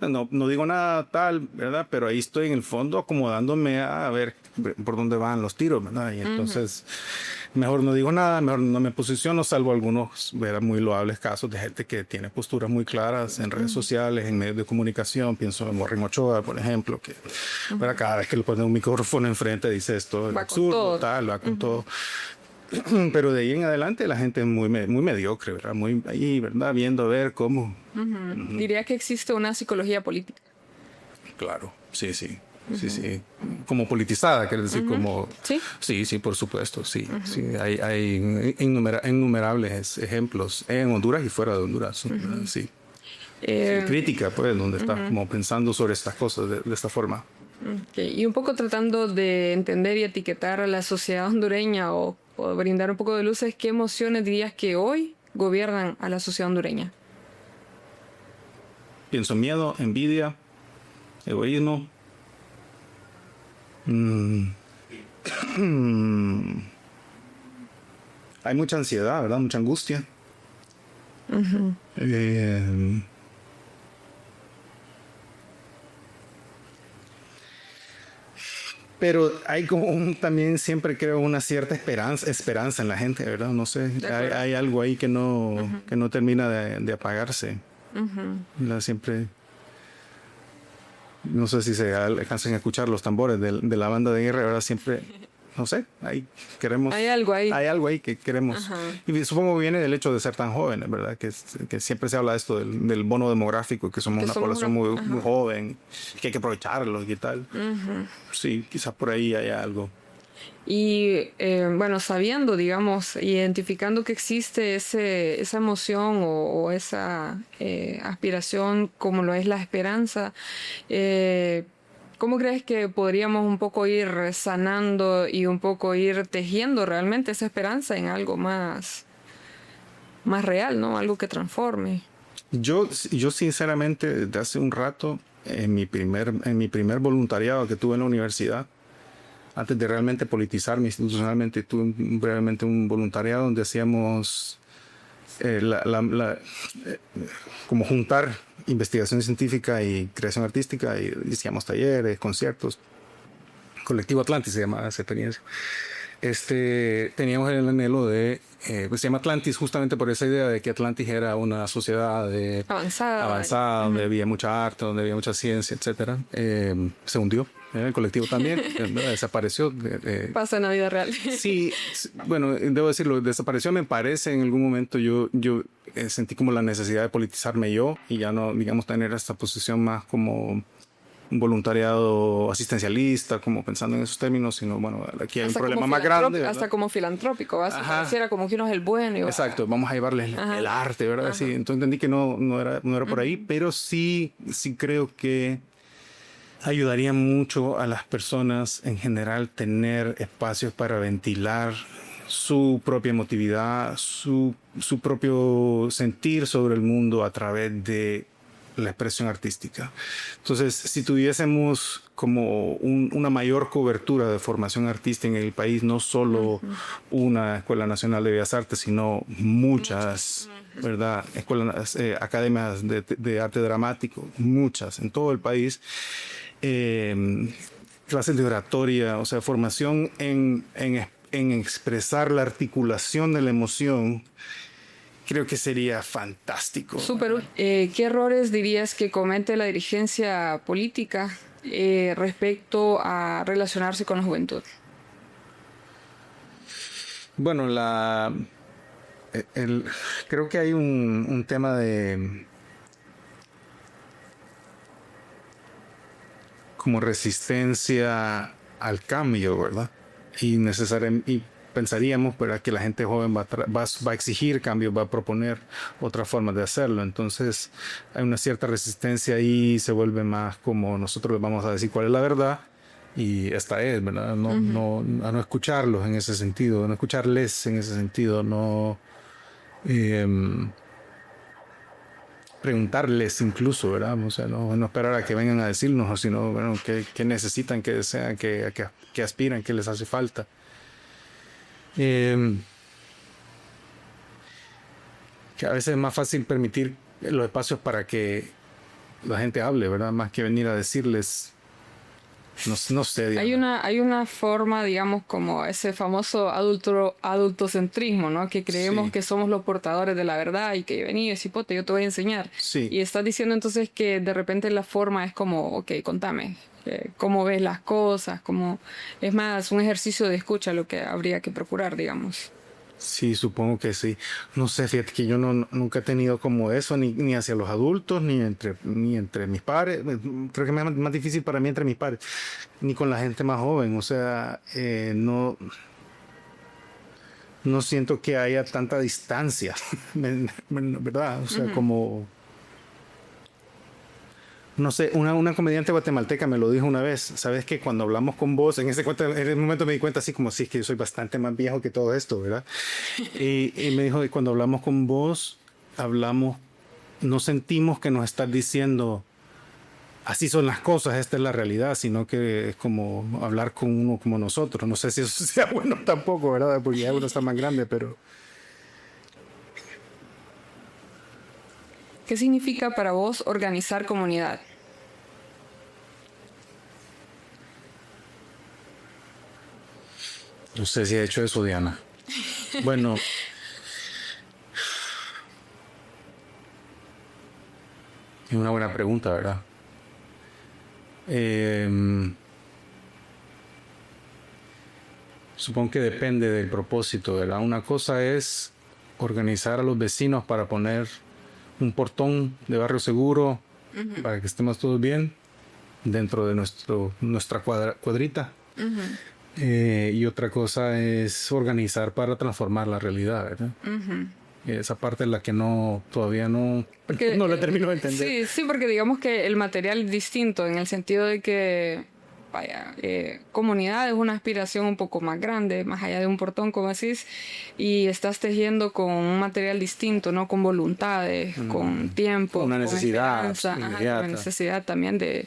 No digo nada tal, ¿verdad? Pero ahí estoy en el fondo acomodándome a ver por dónde van los tiros, ¿verdad? Y entonces mejor no digo nada, mejor no me posiciono, salvo algunos muy loables casos de gente que tiene posturas muy claras en redes sociales, en medios de comunicación. Pienso en Morrin Ochoa, por ejemplo, que cada vez que le ponen un micrófono enfrente dice esto es absurdo, tal, va con todo. Pero de ahí en adelante la gente es muy mediocre, ¿verdad? Muy ahí, ¿verdad? Viendo a ver cómo. Diría que existe una psicología política. Claro, sí, sí. Sí, sí. Como politizada, quiere decir, como... ¿Sí? Sí, sí, por supuesto, sí. Sí. Hay innumerables ejemplos en Honduras y fuera de Honduras, ¿verdad? Sí. Sí, crítica, pues, donde estás como pensando sobre estas cosas de esta forma. Okay. Y un poco tratando de entender y etiquetar a la sociedad hondureña o brindar un poco de luces, ¿qué emociones dirías que hoy gobiernan a la sociedad hondureña? Pienso miedo, envidia, egoísmo. Hay mucha ansiedad, ¿verdad? Mucha angustia. Eh, pero hay como también siempre creo una cierta esperanza en la gente, ¿verdad? No sé, hay algo ahí que no termina de apagarse. Siempre, no sé si se alcanzan a escuchar los tambores de la banda de guerra, ¿verdad? Siempre, no sé, ahí queremos... Hay algo ahí. Hay algo ahí que queremos. Y supongo que viene del hecho de ser tan jóvenes, ¿verdad? Que siempre se habla de esto del bono demográfico, que somos una población muy joven, que hay que aprovecharlo y tal. Sí, quizás por ahí haya algo. Y bueno, sabiendo, digamos, identificando que existe esa emoción o esa aspiración como lo es la esperanza, ¿cómo crees que podríamos un poco ir sanando y un poco ir tejiendo realmente esa esperanza en algo más real, ¿no? Algo que transforme. Yo sinceramente, desde hace un rato, en mi primer voluntariado que tuve en la universidad, antes de realmente politizarme institucionalmente, tuve brevemente un voluntariado donde hacíamos como juntar investigación científica y creación artística, y hacíamos talleres, conciertos. Colectivo Atlantis se llamaba esa experiencia. Teníamos el anhelo de, pues se llama Atlantis justamente por esa idea de que Atlantis era una sociedad avanzada donde había mucha arte, donde había mucha ciencia, etcétera. Se hundió. El colectivo también desapareció. Pasa en la vida real. Sí, bueno, debo decirlo, desapareció, me parece. En algún momento yo sentí como la necesidad de politizarme yo y ya no, digamos, tener esta posición más como un voluntariado asistencialista, como pensando en esos términos, sino bueno, aquí hay un problema más grande, ¿verdad? Hasta como filantrópico, pareciera como que uno es el bueno. Exacto, vamos a llevarles el arte, ¿verdad? Sí, entonces entendí que no era por ahí, pero sí creo que ayudaría mucho a las personas en general tener espacios para ventilar su propia emotividad, su propio sentir sobre el mundo a través de la expresión artística. Entonces, si tuviésemos como una mayor cobertura de formación artística en el país, no solo una Escuela Nacional de Bellas Artes, sino muchas, ¿verdad? Escuelas, academias de arte dramático, muchas en todo el país, clases de oratoria, o sea, formación en expresar la articulación de la emoción. Creo que sería fantástico. Súper. ¿Qué errores dirías que comete la dirigencia política respecto a relacionarse con la juventud? Bueno, creo que hay un tema de como resistencia al cambio, ¿verdad? Y pensaríamos, ¿verdad?, que la gente joven va a exigir cambios, va a proponer otras formas de hacerlo. Entonces hay una cierta resistencia ahí, se vuelve más como nosotros les vamos a decir cuál es la verdad y esta es, ¿verdad? A no escucharlos en ese sentido, a no escucharles en ese sentido, no preguntarles incluso, ¿verdad? O sea, no esperar a que vengan a decirnos, sino, bueno, qué necesitan, qué desean, qué aspiran, qué les hace falta. Que a veces es más fácil permitir los espacios para que la gente hable, ¿verdad? Más que venir a decirles, no sé. Hay una forma, digamos, como ese famoso adultocentrismo, ¿no? Que creemos que somos los portadores de la verdad y que vení, cipote, yo te voy a enseñar. Sí. Y estás diciendo entonces que de repente la forma es como, ok, contame, cómo ves las cosas, como es más un ejercicio de escucha lo que habría que procurar, digamos. Sí, supongo que sí. No sé, fíjate que yo nunca he tenido como eso, ni hacia los adultos, ni entre mis pares. Creo que es más difícil para mí entre mis pares, ni con la gente más joven. O sea, no siento que haya tanta distancia, ¿verdad? O sea, como, no sé, una comediante guatemalteca me lo dijo una vez, sabes que cuando hablamos con vos, en ese momento me di cuenta así como, sí, es que yo soy bastante más viejo que todo esto, ¿verdad? Y me dijo, que cuando hablamos con vos, no sentimos que nos estás diciendo, así son las cosas, esta es la realidad, sino que es como hablar con uno como nosotros. No sé si eso sea bueno tampoco, ¿verdad? Porque ya uno está más grande, pero... ¿Qué significa para vos organizar comunidad? No sé si ha hecho eso, Diana. Bueno, es una buena pregunta, ¿verdad? Supongo que depende del propósito, ¿verdad? Una cosa es organizar a los vecinos para poner un portón de barrio seguro para que estemos todos bien dentro de nuestra cuadrita. Y otra cosa es organizar para transformar la realidad, ¿verdad? Esa parte es la que todavía no la termino de entender. Sí, sí, porque digamos que el material es distinto en el sentido de que, vaya, comunidad es una aspiración un poco más grande, más allá de un portón, como decís, y estás tejiendo con un material distinto, ¿no? Con voluntades, con tiempo, una necesidad con esperanza, inmediata. con necesidad también de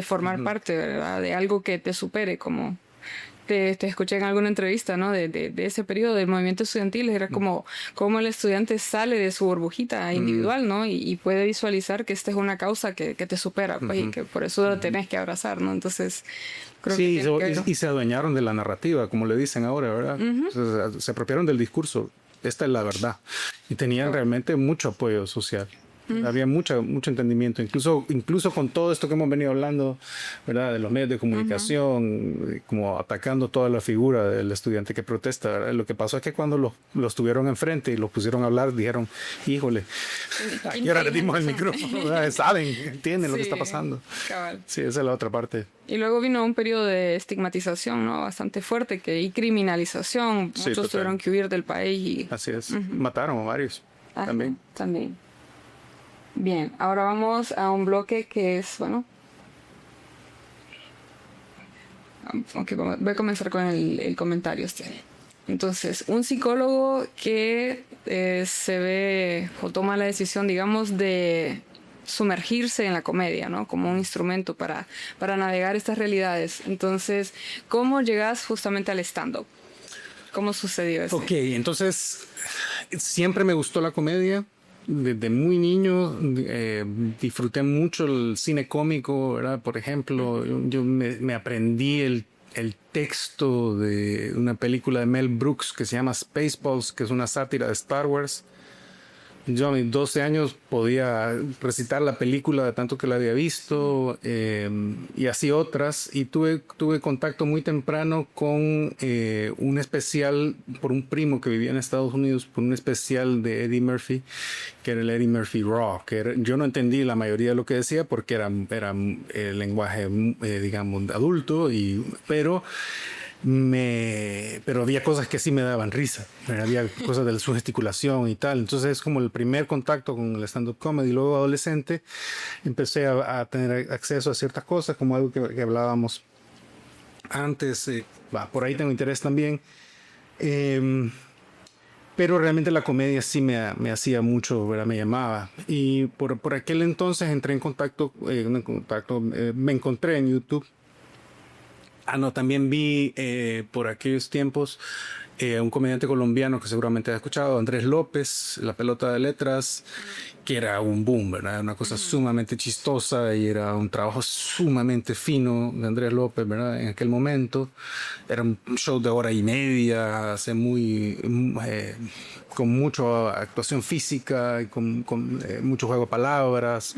formar parte, ¿verdad? De algo que te supere, como... Te escuché en alguna entrevista, ¿no? De ese periodo del movimiento estudiantil, era como el estudiante sale de su burbujita individual, ¿no? Y puede visualizar que esta es una causa que te supera, pues, y que por eso la tenés que abrazar, ¿no? Entonces, creo que tiene que ver. Y se adueñaron de la narrativa, como le dicen ahora, ¿verdad? O sea, se apropiaron del discurso. Esta es la verdad. Y tenían realmente mucho apoyo social. Había mucho entendimiento, incluso con todo esto que hemos venido hablando, ¿verdad? De los medios de comunicación, como atacando toda la figura del estudiante que protesta, ¿verdad? Lo que pasó es que cuando los tuvieron enfrente y los pusieron a hablar, dijeron, híjole, aquí ahora le dimos el micrófono, ¿verdad? Saben, entienden lo que está pasando. Cabal. Sí, esa es la otra parte. Y luego vino un periodo de estigmatización, ¿no? Bastante fuerte, y criminalización. Sí, Muchos total. tuvieron que huir del país. Así es. Mataron a varios. Ajá, También. Bien, ahora vamos a un bloque que es, bueno... Ok, voy a comenzar con el comentario este. Entonces, un psicólogo que se ve o toma la decisión, digamos, de sumergirse en la comedia, ¿no? Como un instrumento para navegar estas realidades. Entonces, ¿cómo llegas justamente al stand-up? ¿Cómo sucedió eso? Ok, entonces, siempre me gustó la comedia. Desde muy niño disfruté mucho el cine cómico, ¿verdad? Por ejemplo, yo me aprendí el texto de una película de Mel Brooks que se llama Spaceballs, que es una sátira de Star Wars. Yo a mis 12 años podía recitar la película de tanto que la había visto y así otras. Y tuve contacto muy temprano con un especial por un primo que vivía en Estados Unidos, por un especial de Eddie Murphy, que era el Eddie Murphy Raw. Yo no entendí la mayoría de lo que decía porque era el lenguaje, digamos, adulto, pero había cosas que sí me daban risa, había cosas de su gesticulación y tal. Entonces es como el primer contacto con el stand-up comedy. Luego adolescente empecé a tener acceso a ciertas cosas, como algo que hablábamos antes. Por ahí tengo interés también, pero realmente la comedia sí me hacía mucho, ¿verdad? Me llamaba. Y por aquel entonces entré en contacto, me encontré en YouTube. También vi por aquellos tiempos un comediante colombiano que seguramente has escuchado, Andrés López, La Pelota de Letras, que era un boom, ¿verdad? Una cosa sumamente chistosa y era un trabajo sumamente fino de Andrés López, ¿verdad? En aquel momento era un show de hora y media, con mucha actuación física y con mucho juego de palabras.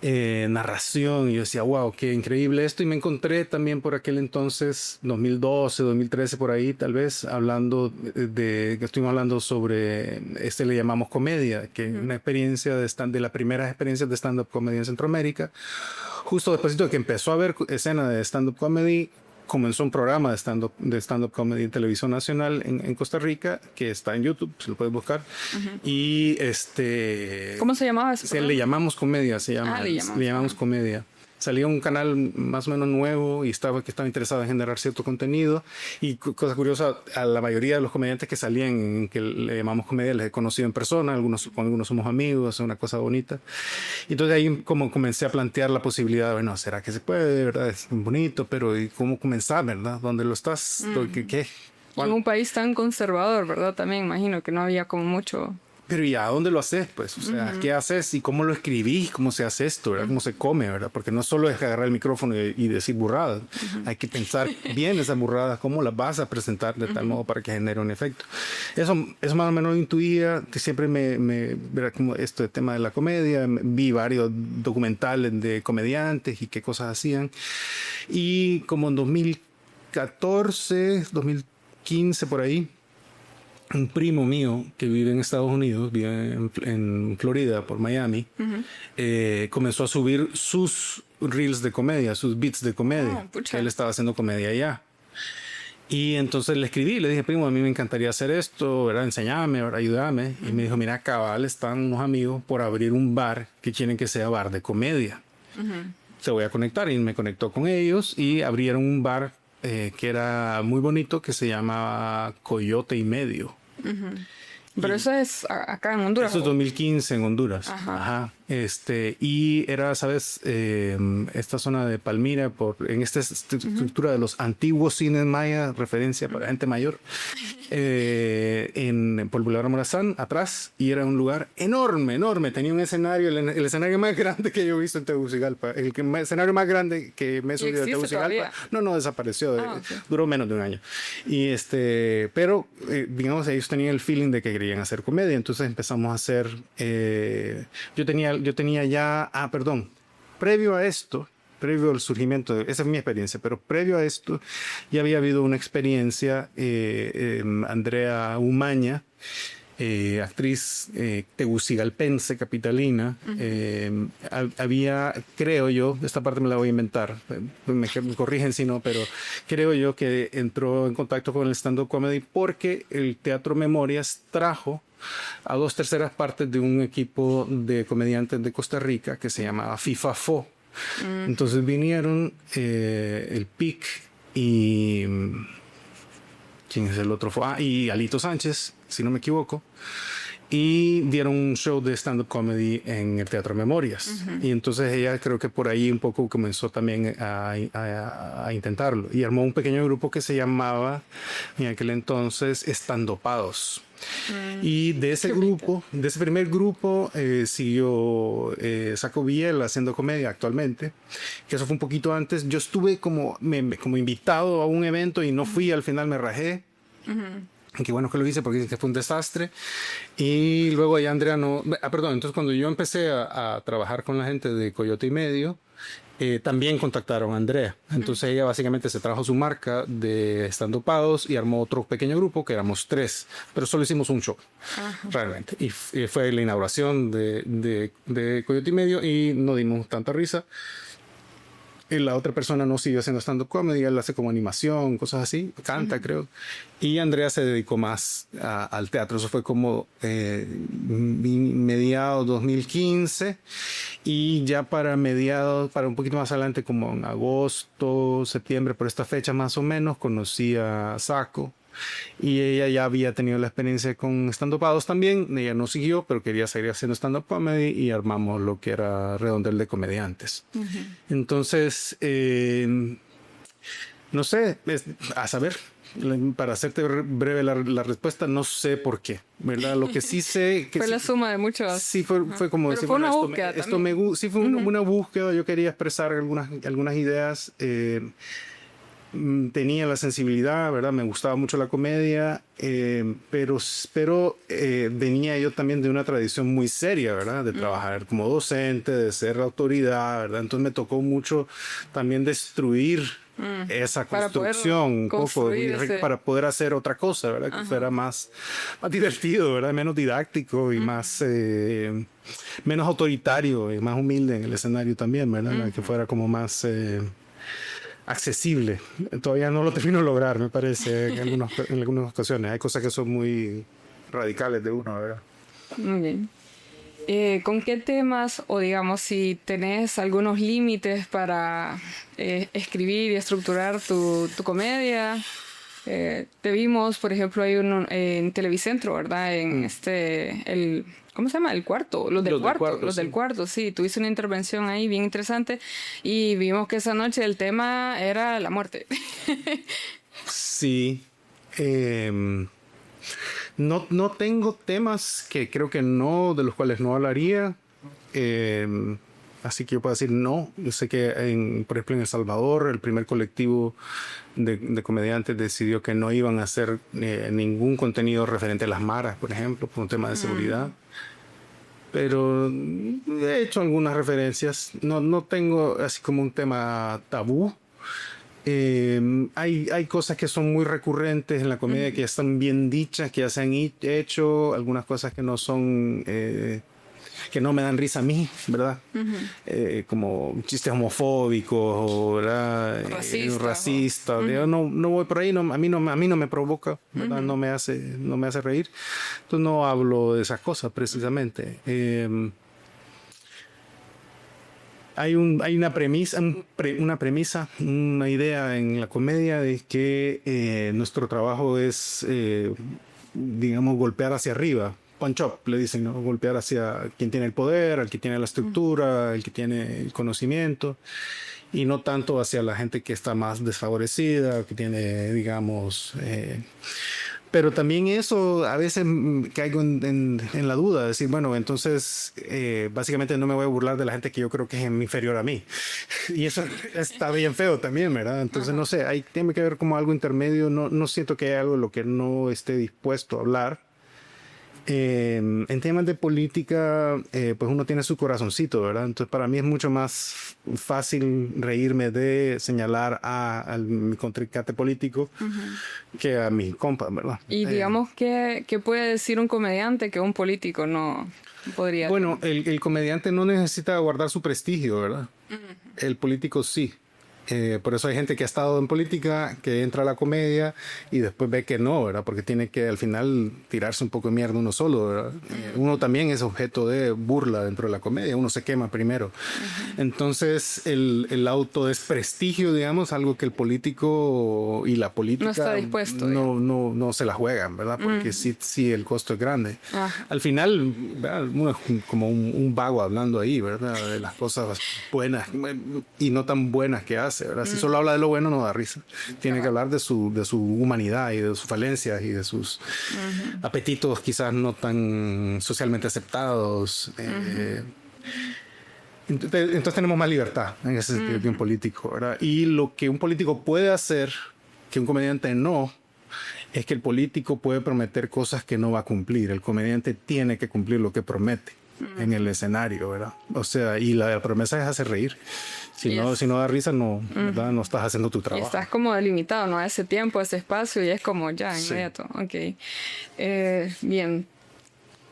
narración, y yo decía, wow, qué increíble esto, y me encontré también por aquel entonces, 2012, 2013, por ahí tal vez, hablando que estuvimos hablando sobre, le llamamos comedia, que es una experiencia de las primeras experiencias de stand-up comedy en Centroamérica. Justo después de que empezó a haber escena de stand-up comedy, comenzó un programa de stand-up comedy en Televisión Nacional en Costa Rica, que está en YouTube, se lo puedes buscar. Y ¿Cómo se llamaba ese le llamamos comedia, le llamamos comedia. Salía un canal más o menos nuevo y estaba interesado en generar cierto contenido. Y cosa curiosa, a la mayoría de los comediantes que salían, que le llamamos comedia, les he conocido en persona, con algunos somos amigos, es una cosa bonita. Y entonces ahí como comencé a plantear la posibilidad, bueno, ¿será que se puede? ¿Verdad? Es bonito, pero ¿y cómo comenzar? ¿Verdad? ¿Dónde lo estás? ¿Qué? En un país tan conservador, ¿verdad? También imagino que no había como mucho... Pero ¿y a dónde lo haces? Pues, o sea, ¿qué haces y cómo lo escribís? ¿Cómo se hace esto? ¿Verdad? ¿Cómo se come? ¿Verdad? Porque no solo es agarrar el micrófono y decir burradas. Hay que pensar bien esas burradas, cómo las vas a presentar de tal modo para que genere un efecto. Eso más o menos lo intuía. Siempre ¿verdad? Como esto de tema de la comedia. Vi varios documentales de comediantes y qué cosas hacían. Y como en 2014, 2015 por ahí, un primo mío que vive en Estados Unidos, vive en Florida, por Miami, comenzó a subir sus reels de comedia, sus beats de comedia. Él estaba haciendo comedia allá. Y entonces le escribí, le dije, primo, a mí me encantaría hacer esto, ¿verdad? Enséñame, ¿verdad? Ayúdame. Y me dijo, mira, cabal, están unos amigos por abrir un bar que quieren que sea bar de comedia. Te voy a conectar. Y me conectó con ellos y abrieron un bar que era muy bonito, que se llamaba Coyote y Medio. Pero eso es acá en Honduras. Eso es 2015 en Honduras. Ajá. Y era, ¿sabes? Esta zona de Palmira, en esta estructura de los antiguos cines maya, referencia para gente mayor, por Boulevard Morazán, atrás, y era un lugar enorme, enorme. Tenía un escenario, el escenario más grande que yo he visto en Tegucigalpa. Escenario más grande que me he subido en Tegucigalpa. No, desapareció. Okay. Duró menos de un año. Y pero, digamos, ellos tenían el feeling de que querían hacer comedia. Entonces empezamos a hacer... Yo tenía ya... Previo a esto, previo al surgimiento, esa es mi experiencia, pero previo a esto ya había habido una experiencia, Andrea Umaña, actriz tegucigalpense, capitalina, había, creo yo, esta parte me la voy a inventar, me corrigen si no, pero creo yo que entró en contacto con el stand-up comedy porque el Teatro Memorias trajo a 2/3 partes de un equipo de comediantes de Costa Rica que se llamaba FIFAFO. Entonces vinieron el PIC y... ¿quién es el otro? Y Alito Sánchez, si no me equivoco. Y dieron un show de stand-up comedy en el Teatro Memorias. Y entonces ella creo que por ahí un poco comenzó también a intentarlo. Y armó un pequeño grupo que se llamaba, en aquel entonces, Estandopados. Y de ese grupo, de ese primer grupo, siguió Saco Villela haciendo comedia actualmente, que eso fue un poquito antes. Yo estuve como invitado a un evento y no fui, al final me rajé. Qué bueno que lo hice porque fue un desastre. Y luego ya Andrea no... entonces cuando yo empecé a trabajar con la gente de Coyote y Medio, también contactaron a Andrea. Entonces ella básicamente se trajo su marca de estandopados y armó otro pequeño grupo que éramos 3, pero solo hicimos un show, realmente. Y fue la inauguración de Coyote y Medio y no dimos tanta risa. Y la otra persona no siguió haciendo stand-up comedy, él hace como animación, cosas así, canta creo. Y Andrea se dedicó más al teatro, eso fue como mediados 2015 y ya para un poquito más adelante, como en agosto, septiembre, por esta fecha más o menos, conocí a Saco. Y ella ya había tenido la experiencia con stand-upados también. Ella no siguió, pero quería seguir haciendo stand-up comedy y armamos lo que era Redondel de Comediantes. Entonces, no sé, a saber, para hacerte breve la respuesta, no sé por qué, ¿verdad? Lo que sí sé... que fue la suma de muchos... Sí, fue como... Pero fue una búsqueda sí, fue una búsqueda. Yo quería expresar algunas ideas... tenía la sensibilidad, ¿verdad? Me gustaba mucho la comedia, pero venía yo también de una tradición muy seria, ¿verdad? De trabajar como docente, de ser autoridad, ¿verdad? Entonces me tocó mucho también destruir esa construcción un poco para poder hacer otra cosa, ¿verdad? Que fuera más divertido, ¿verdad? Menos didáctico y más menos autoritario y más humilde en el escenario también, ¿verdad? Que fuera como más accesible. Todavía no lo termino de lograr, me parece, en algunas ocasiones. Hay cosas que son muy radicales de uno, ¿verdad? Muy bien. ¿Con qué temas, o digamos, si tenés algunos límites para escribir y estructurar tu comedia? Te vimos, por ejemplo, hay uno en Televicentro, ¿verdad? ¿Cómo se llama? El cuarto, los del cuarto, sí. Tuviste una intervención ahí bien interesante y vimos que esa noche el tema era la muerte. Sí. No tengo temas que creo que no, de los cuales no hablaría. Así que yo puedo decir no. Yo sé que, por ejemplo, en El Salvador, el primer colectivo de comediantes decidió que no iban a hacer ningún contenido referente a las maras, por ejemplo, por un tema de seguridad. Pero he hecho algunas referencias. No tengo así como un tema tabú. Hay cosas que son muy recurrentes en la comedia, que ya están bien dichas, que ya se han hecho, algunas cosas que no son, que no me dan risa a mí, ¿verdad? Como chistes homofóbicos, ¿verdad? Racistas. Yo no voy por ahí, a mí no me provoca, ¿verdad? No me hace reír. Entonces no hablo de esas cosas precisamente. Hay una premisa, una idea en la comedia de que nuestro trabajo es, digamos, golpear hacia arriba. Punch up, le dicen, ¿no? Golpear hacia quien tiene el poder, al que tiene la estructura, el que tiene el conocimiento, y no tanto hacia la gente que está más desfavorecida, que tiene, digamos... Pero también eso, a veces caigo en la duda, de decir, bueno, entonces básicamente no me voy a burlar de la gente que yo creo que es inferior a mí. Y eso está bien feo también, ¿verdad? Entonces, no sé, tiene que ver como algo intermedio. No siento que haya algo de lo que no esté dispuesto a hablar. En temas de política, pues uno tiene su corazoncito, ¿verdad? Entonces para mí es mucho más fácil reírme de señalar a mi contrincante político que a mi compa, ¿verdad? Y digamos, ¿qué puede decir un comediante que un político no podría? Bueno, el comediante no necesita guardar su prestigio, ¿verdad? El político sí. Por eso hay gente que ha estado en política, que entra a la comedia y después ve que no, ¿verdad? Porque tiene que al final tirarse un poco de mierda uno solo, ¿verdad? Uno también es objeto de burla dentro de la comedia, uno se quema primero. Entonces el autodesprestigio, digamos, algo que el político y la política no está dispuesto. No se la juegan, ¿verdad? Porque sí el costo es grande. Al final, ¿verdad? Uno es como un vago hablando ahí, ¿verdad? De las cosas buenas y no tan buenas que hace. ¿Verdad? Si solo habla de lo bueno no da risa. Tiene que hablar de su humanidad y de sus falencias y de sus apetitos quizás no tan socialmente aceptados. Entonces tenemos más libertad en ese sentido que un político, ¿verdad? Y lo que un político puede hacer, que un comediante no, es que el político puede prometer cosas que no va a cumplir. El comediante tiene que cumplir lo que promete en el escenario, ¿verdad? O sea, y la promesa es hacer reír. Si no da risa, ¿verdad? No estás haciendo tu trabajo. Y estás como delimitado, ¿no? A ese tiempo, a ese espacio, y es como ya, inmediato. Ok. Bien.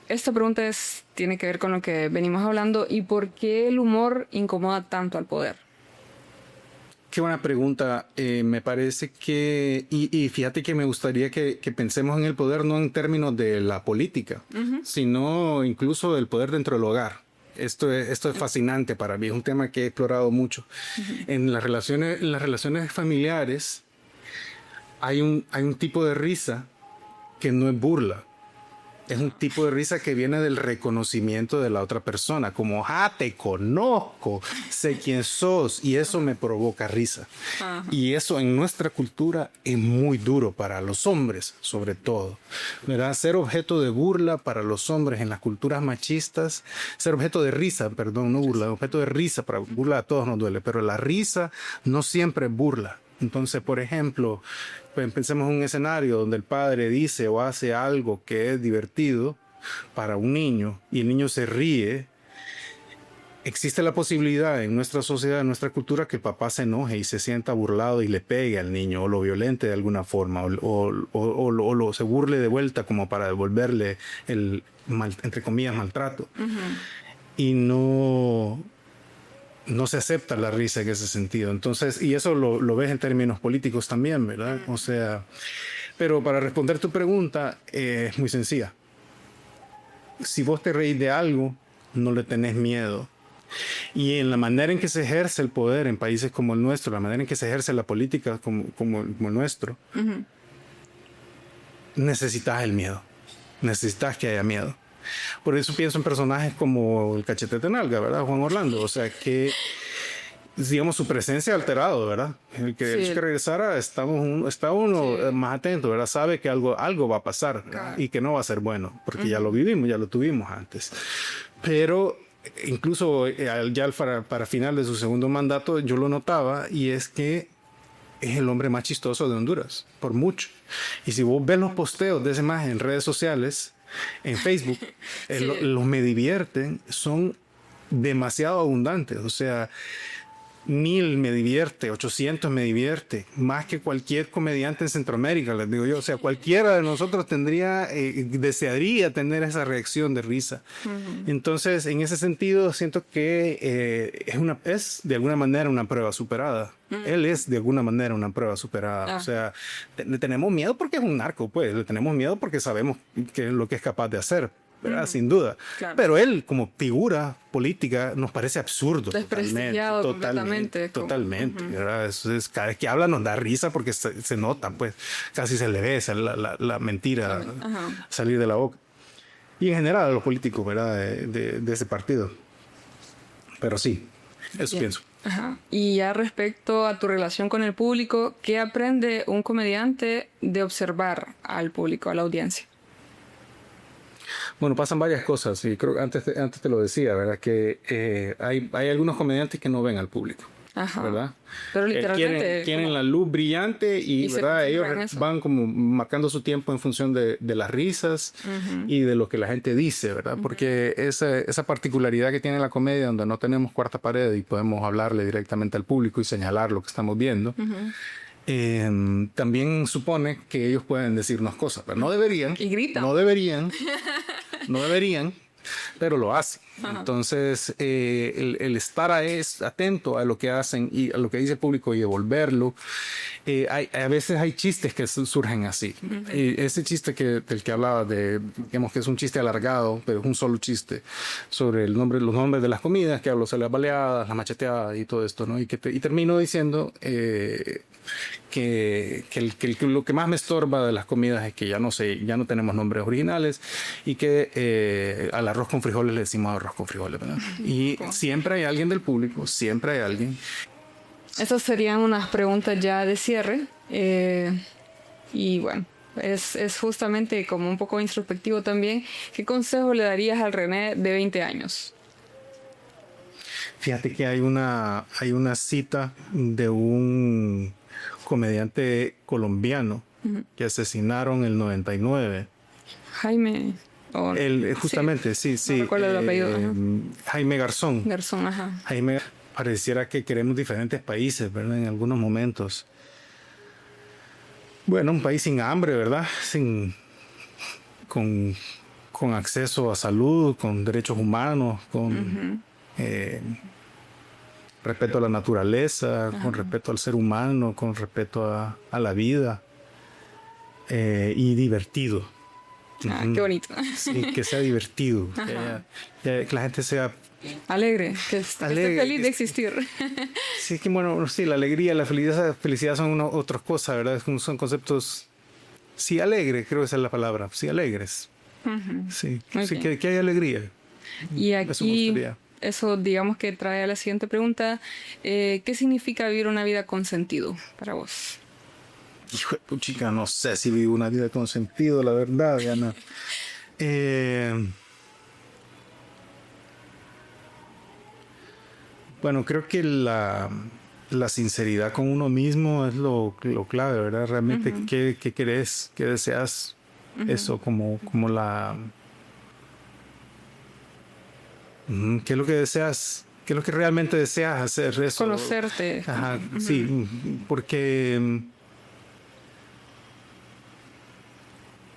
Esta pregunta tiene que ver con lo que venimos hablando. ¿Y por qué el humor incomoda tanto al poder? Qué buena pregunta. Me parece que... Y fíjate que me gustaría que pensemos en el poder no en términos de la política, sino incluso del poder dentro del hogar. Esto es fascinante para mí, es un tema que he explorado mucho. En las relaciones familiares hay un tipo de risa que no es burla. Es un tipo de risa que viene del reconocimiento de la otra persona, como, te conozco, sé quién sos, y eso me provoca risa. Y eso en nuestra cultura es muy duro para los hombres, sobre todo, ¿verdad? Ser objeto de burla para los hombres en las culturas machistas, ser objeto de risa, perdón, no burla, objeto de risa, para burla a todos nos duele, pero la risa no siempre es burla. Entonces, por ejemplo, pues pensemos en un escenario donde el padre dice o hace algo que es divertido para un niño y el niño se ríe. Existe la posibilidad en nuestra sociedad, en nuestra cultura, que el papá se enoje y se sienta burlado y le pegue al niño o lo violente de alguna forma o se burle de vuelta como para devolverle el, entre comillas, maltrato. Y no se acepta la risa en ese sentido. Entonces, y eso lo ves en términos políticos también, ¿verdad? O sea, pero para responder tu pregunta, es muy sencilla. Si vos te reís de algo, no le tenés miedo. Y en la manera en que se ejerce el poder en países como el nuestro, la manera en que se ejerce la política como el nuestro, necesitas el miedo. Necesitas que haya miedo. Por eso pienso en personajes como el Cachetete Nalga, ¿verdad? Juan Orlando. O sea, que, digamos, su presencia ha alterado, ¿verdad? El que, sí, que regresara, está uno sí, más atento, ¿verdad? Sabe que algo va a pasar, claro, y que no va a ser bueno, porque ya lo vivimos, ya lo tuvimos antes. Pero incluso ya para final de su segundo mandato, yo lo notaba, y es que es el hombre más chistoso de Honduras, por mucho. Y si vos ves los posteos de ese maje en redes sociales, en Facebook, sí, los me divierten, son demasiado abundantes. O sea, 1000 me divierte, 800 me divierte, más que cualquier comediante en Centroamérica, les digo yo. O sea, cualquiera de nosotros desearía tener esa reacción de risa. Entonces, en ese sentido, siento que es de alguna manera una prueba superada. Él es de alguna manera una prueba superada. O sea, le tenemos miedo porque es un narco, pues. Le tenemos miedo porque sabemos que es lo que es capaz de hacer, ¿verdad? Sin duda. Claro. Pero él, como figura política, nos parece absurdo. Desprestigiado completamente. Totalmente. ¿Verdad? Cada vez que habla nos da risa porque se nota, pues. Casi se le ve la mentira salir de la boca. Y en general a los políticos, ¿verdad? De ese partido. Pero sí, eso pienso. Y ya respecto a tu relación con el público, ¿qué aprende un comediante de observar al público, a la audiencia? Bueno, pasan varias cosas, y creo que antes te lo decía, ¿verdad? Que hay algunos comediantes que no ven al público, ¿verdad? Pero literalmente quieren la luz brillante y ¿verdad? Ellos van como marcando su tiempo en función de las risas y de lo que la gente dice, ¿verdad? Porque esa particularidad que tiene la comedia, donde no tenemos cuarta pared y podemos hablarle directamente al público y señalar lo que estamos viendo, también supone que ellos pueden decirnos cosas, pero no deberían. Y gritan. No deberían, pero lo hacen. Entonces, el estar atento a lo que hacen y a lo que dice el público y devolverlo. A veces hay chistes que surgen así. Ese chiste del que hablaba, digamos que es un chiste alargado, pero es un solo chiste, sobre los nombres de las comidas, que hablo de las baleadas, las macheteadas y todo esto, ¿no? Y termino diciendo que lo que más me estorba de las comidas es que ya no tenemos nombres originales y que al arroz con frijoles le decimos arroz con frijoles, ¿verdad? Y siempre hay alguien del público, siempre hay alguien. Esas serían unas preguntas ya de cierre. Y bueno, es justamente como un poco introspectivo también. ¿Qué consejo le darías al René de 20 años? Fíjate que hay una cita de un comediante colombiano que asesinaron en el 99. Jaime. Justamente, sí. No recuerdo el apellido. Jaime Garzón. Garzón, Jaime, pareciera que queremos diferentes países, ¿verdad? En algunos momentos. Bueno, un país sin hambre, ¿verdad? Con acceso a salud, con derechos humanos, con respeto a la naturaleza, con respeto al ser humano, con respeto a la vida y divertido. Qué bonito. Sí, que sea divertido, que la gente sea alegre, que esté feliz de existir. Sí, que bueno, sí, la alegría, la felicidad son otras cosas, ¿verdad? Son conceptos, sí, alegre, creo que esa es la palabra, sí, alegres. Sí, okay. Sí, que hay alegría. Y aquí, eso digamos que trae a la siguiente pregunta, ¿qué significa vivir una vida con sentido para vos? Hijo de chica, no sé si vivo una vida con sentido, la verdad, Diana. Bueno, creo que la sinceridad con uno mismo es lo clave, ¿verdad? Realmente, ¿qué querés? ¿Qué deseas? Eso como la... ¿Qué es lo que deseas? ¿Qué es lo que realmente deseas hacer? Eso. Conocerte. Ajá, sí, porque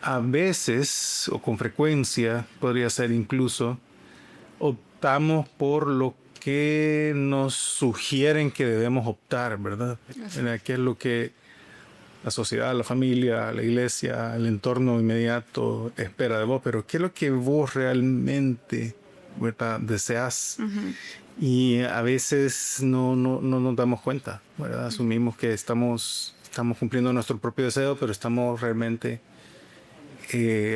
a veces, o con frecuencia, podría ser incluso, optamos por lo que nos sugieren que debemos optar, ¿verdad? ¿Qué es lo que la sociedad, la familia, la iglesia, el entorno inmediato espera de vos? Pero ¿qué es lo que vos realmente, ¿verdad, deseas? Y a veces no nos damos cuenta, ¿verdad? Asumimos que estamos cumpliendo nuestro propio deseo, pero estamos realmente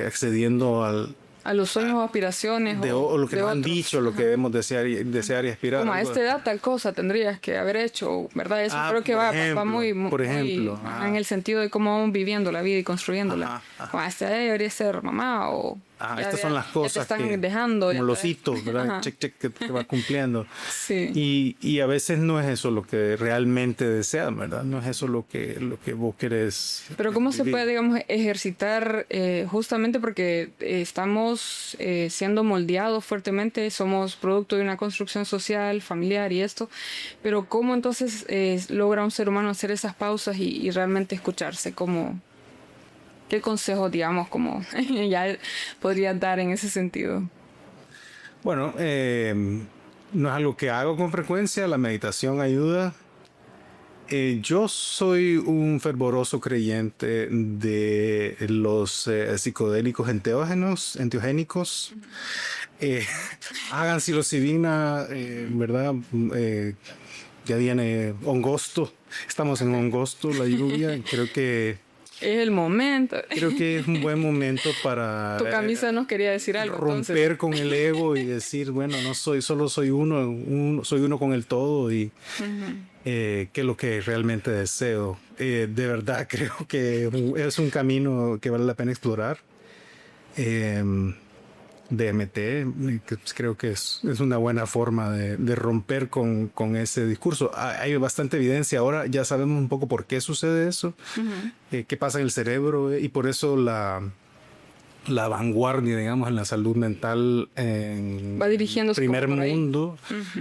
accediendo a los sueños o aspiraciones o lo que nos han otros. dicho, lo que debemos desear y aspirar. Como a esta edad tal cosa tendrías que haber hecho, ¿verdad? Eso creo que va muy por ejemplo, en el sentido de cómo vamos viviendo la vida y construyéndola. Como a esta edad debería ser mamá o... estas son las cosas te están que dejando, como los hitos, ¿verdad? Check que va cumpliendo. Sí. Y a veces no es eso lo que realmente deseas, ¿verdad? No es eso lo que vos querés. Pero ¿cómo se vivir. puede, digamos, ejercitar justamente porque estamos siendo moldeados fuertemente, somos producto de una construcción social, familiar y esto, pero ¿cómo entonces logra un ser humano hacer esas pausas y realmente escucharse? ¿Qué consejos, digamos, como ya podrías dar en ese sentido? Bueno, no es algo que hago con frecuencia, la meditación ayuda. Yo soy un fervoroso creyente de los psicodélicos enteogénicos. Hagan psilocibina, ¿verdad? Ya viene Hongosto, estamos en Hongosto, la lluvia, creo que... Es el momento. Creo que es un buen momento para... Tu camisa nos quería decir algo. Romper entonces. con el ego y decir, bueno, solo soy soy uno con el todo y qué es lo que realmente deseo. De verdad creo que es un camino que vale la pena explorar. DMT, que creo que es una buena forma de romper con ese discurso. Hay bastante evidencia ahora, ya sabemos un poco por qué sucede eso, qué pasa en el cerebro y por eso la vanguardia, digamos, en la salud mental en va dirigiéndose primer por ahí. mundo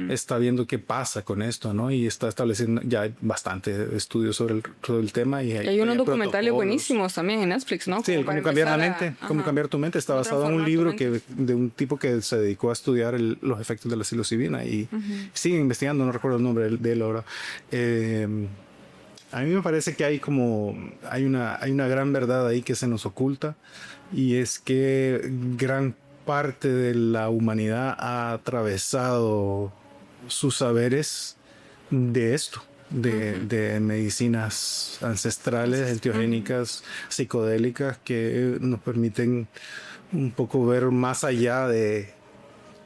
está viendo qué pasa con esto, ¿no? Y está estableciendo ya hay bastante estudios sobre el tema. Y hay unos documentales protocolos. Buenísimos también en Netflix, ¿no? Sí, cómo cambiar la mente, cómo cambiar tu mente. Está basado en un libro de un tipo que se dedicó a estudiar los efectos de la psilocibina y sigue investigando, no recuerdo el nombre de él ahora. A mí me parece que hay una gran verdad ahí que se nos oculta y es que gran parte de la humanidad ha atravesado sus saberes de esto, de medicinas ancestrales, enteogénicas, psicodélicas que nos permiten un poco ver más allá de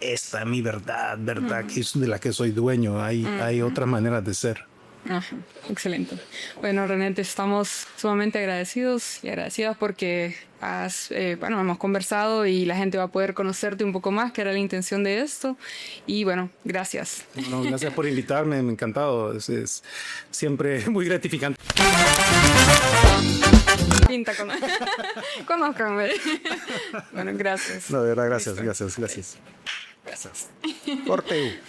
esta es mi verdad, que es de la que soy dueño. Hay otras maneras de ser. Ajá, excelente. Bueno, René, te estamos sumamente agradecidos y agradecidas porque hemos conversado y la gente va a poder conocerte un poco más, que era la intención de esto. Y bueno, gracias. Bueno, gracias por invitarme, me ha encantado. Es siempre muy gratificante. Pinta conózcanme. Bueno, gracias. No, de verdad, gracias. Corte.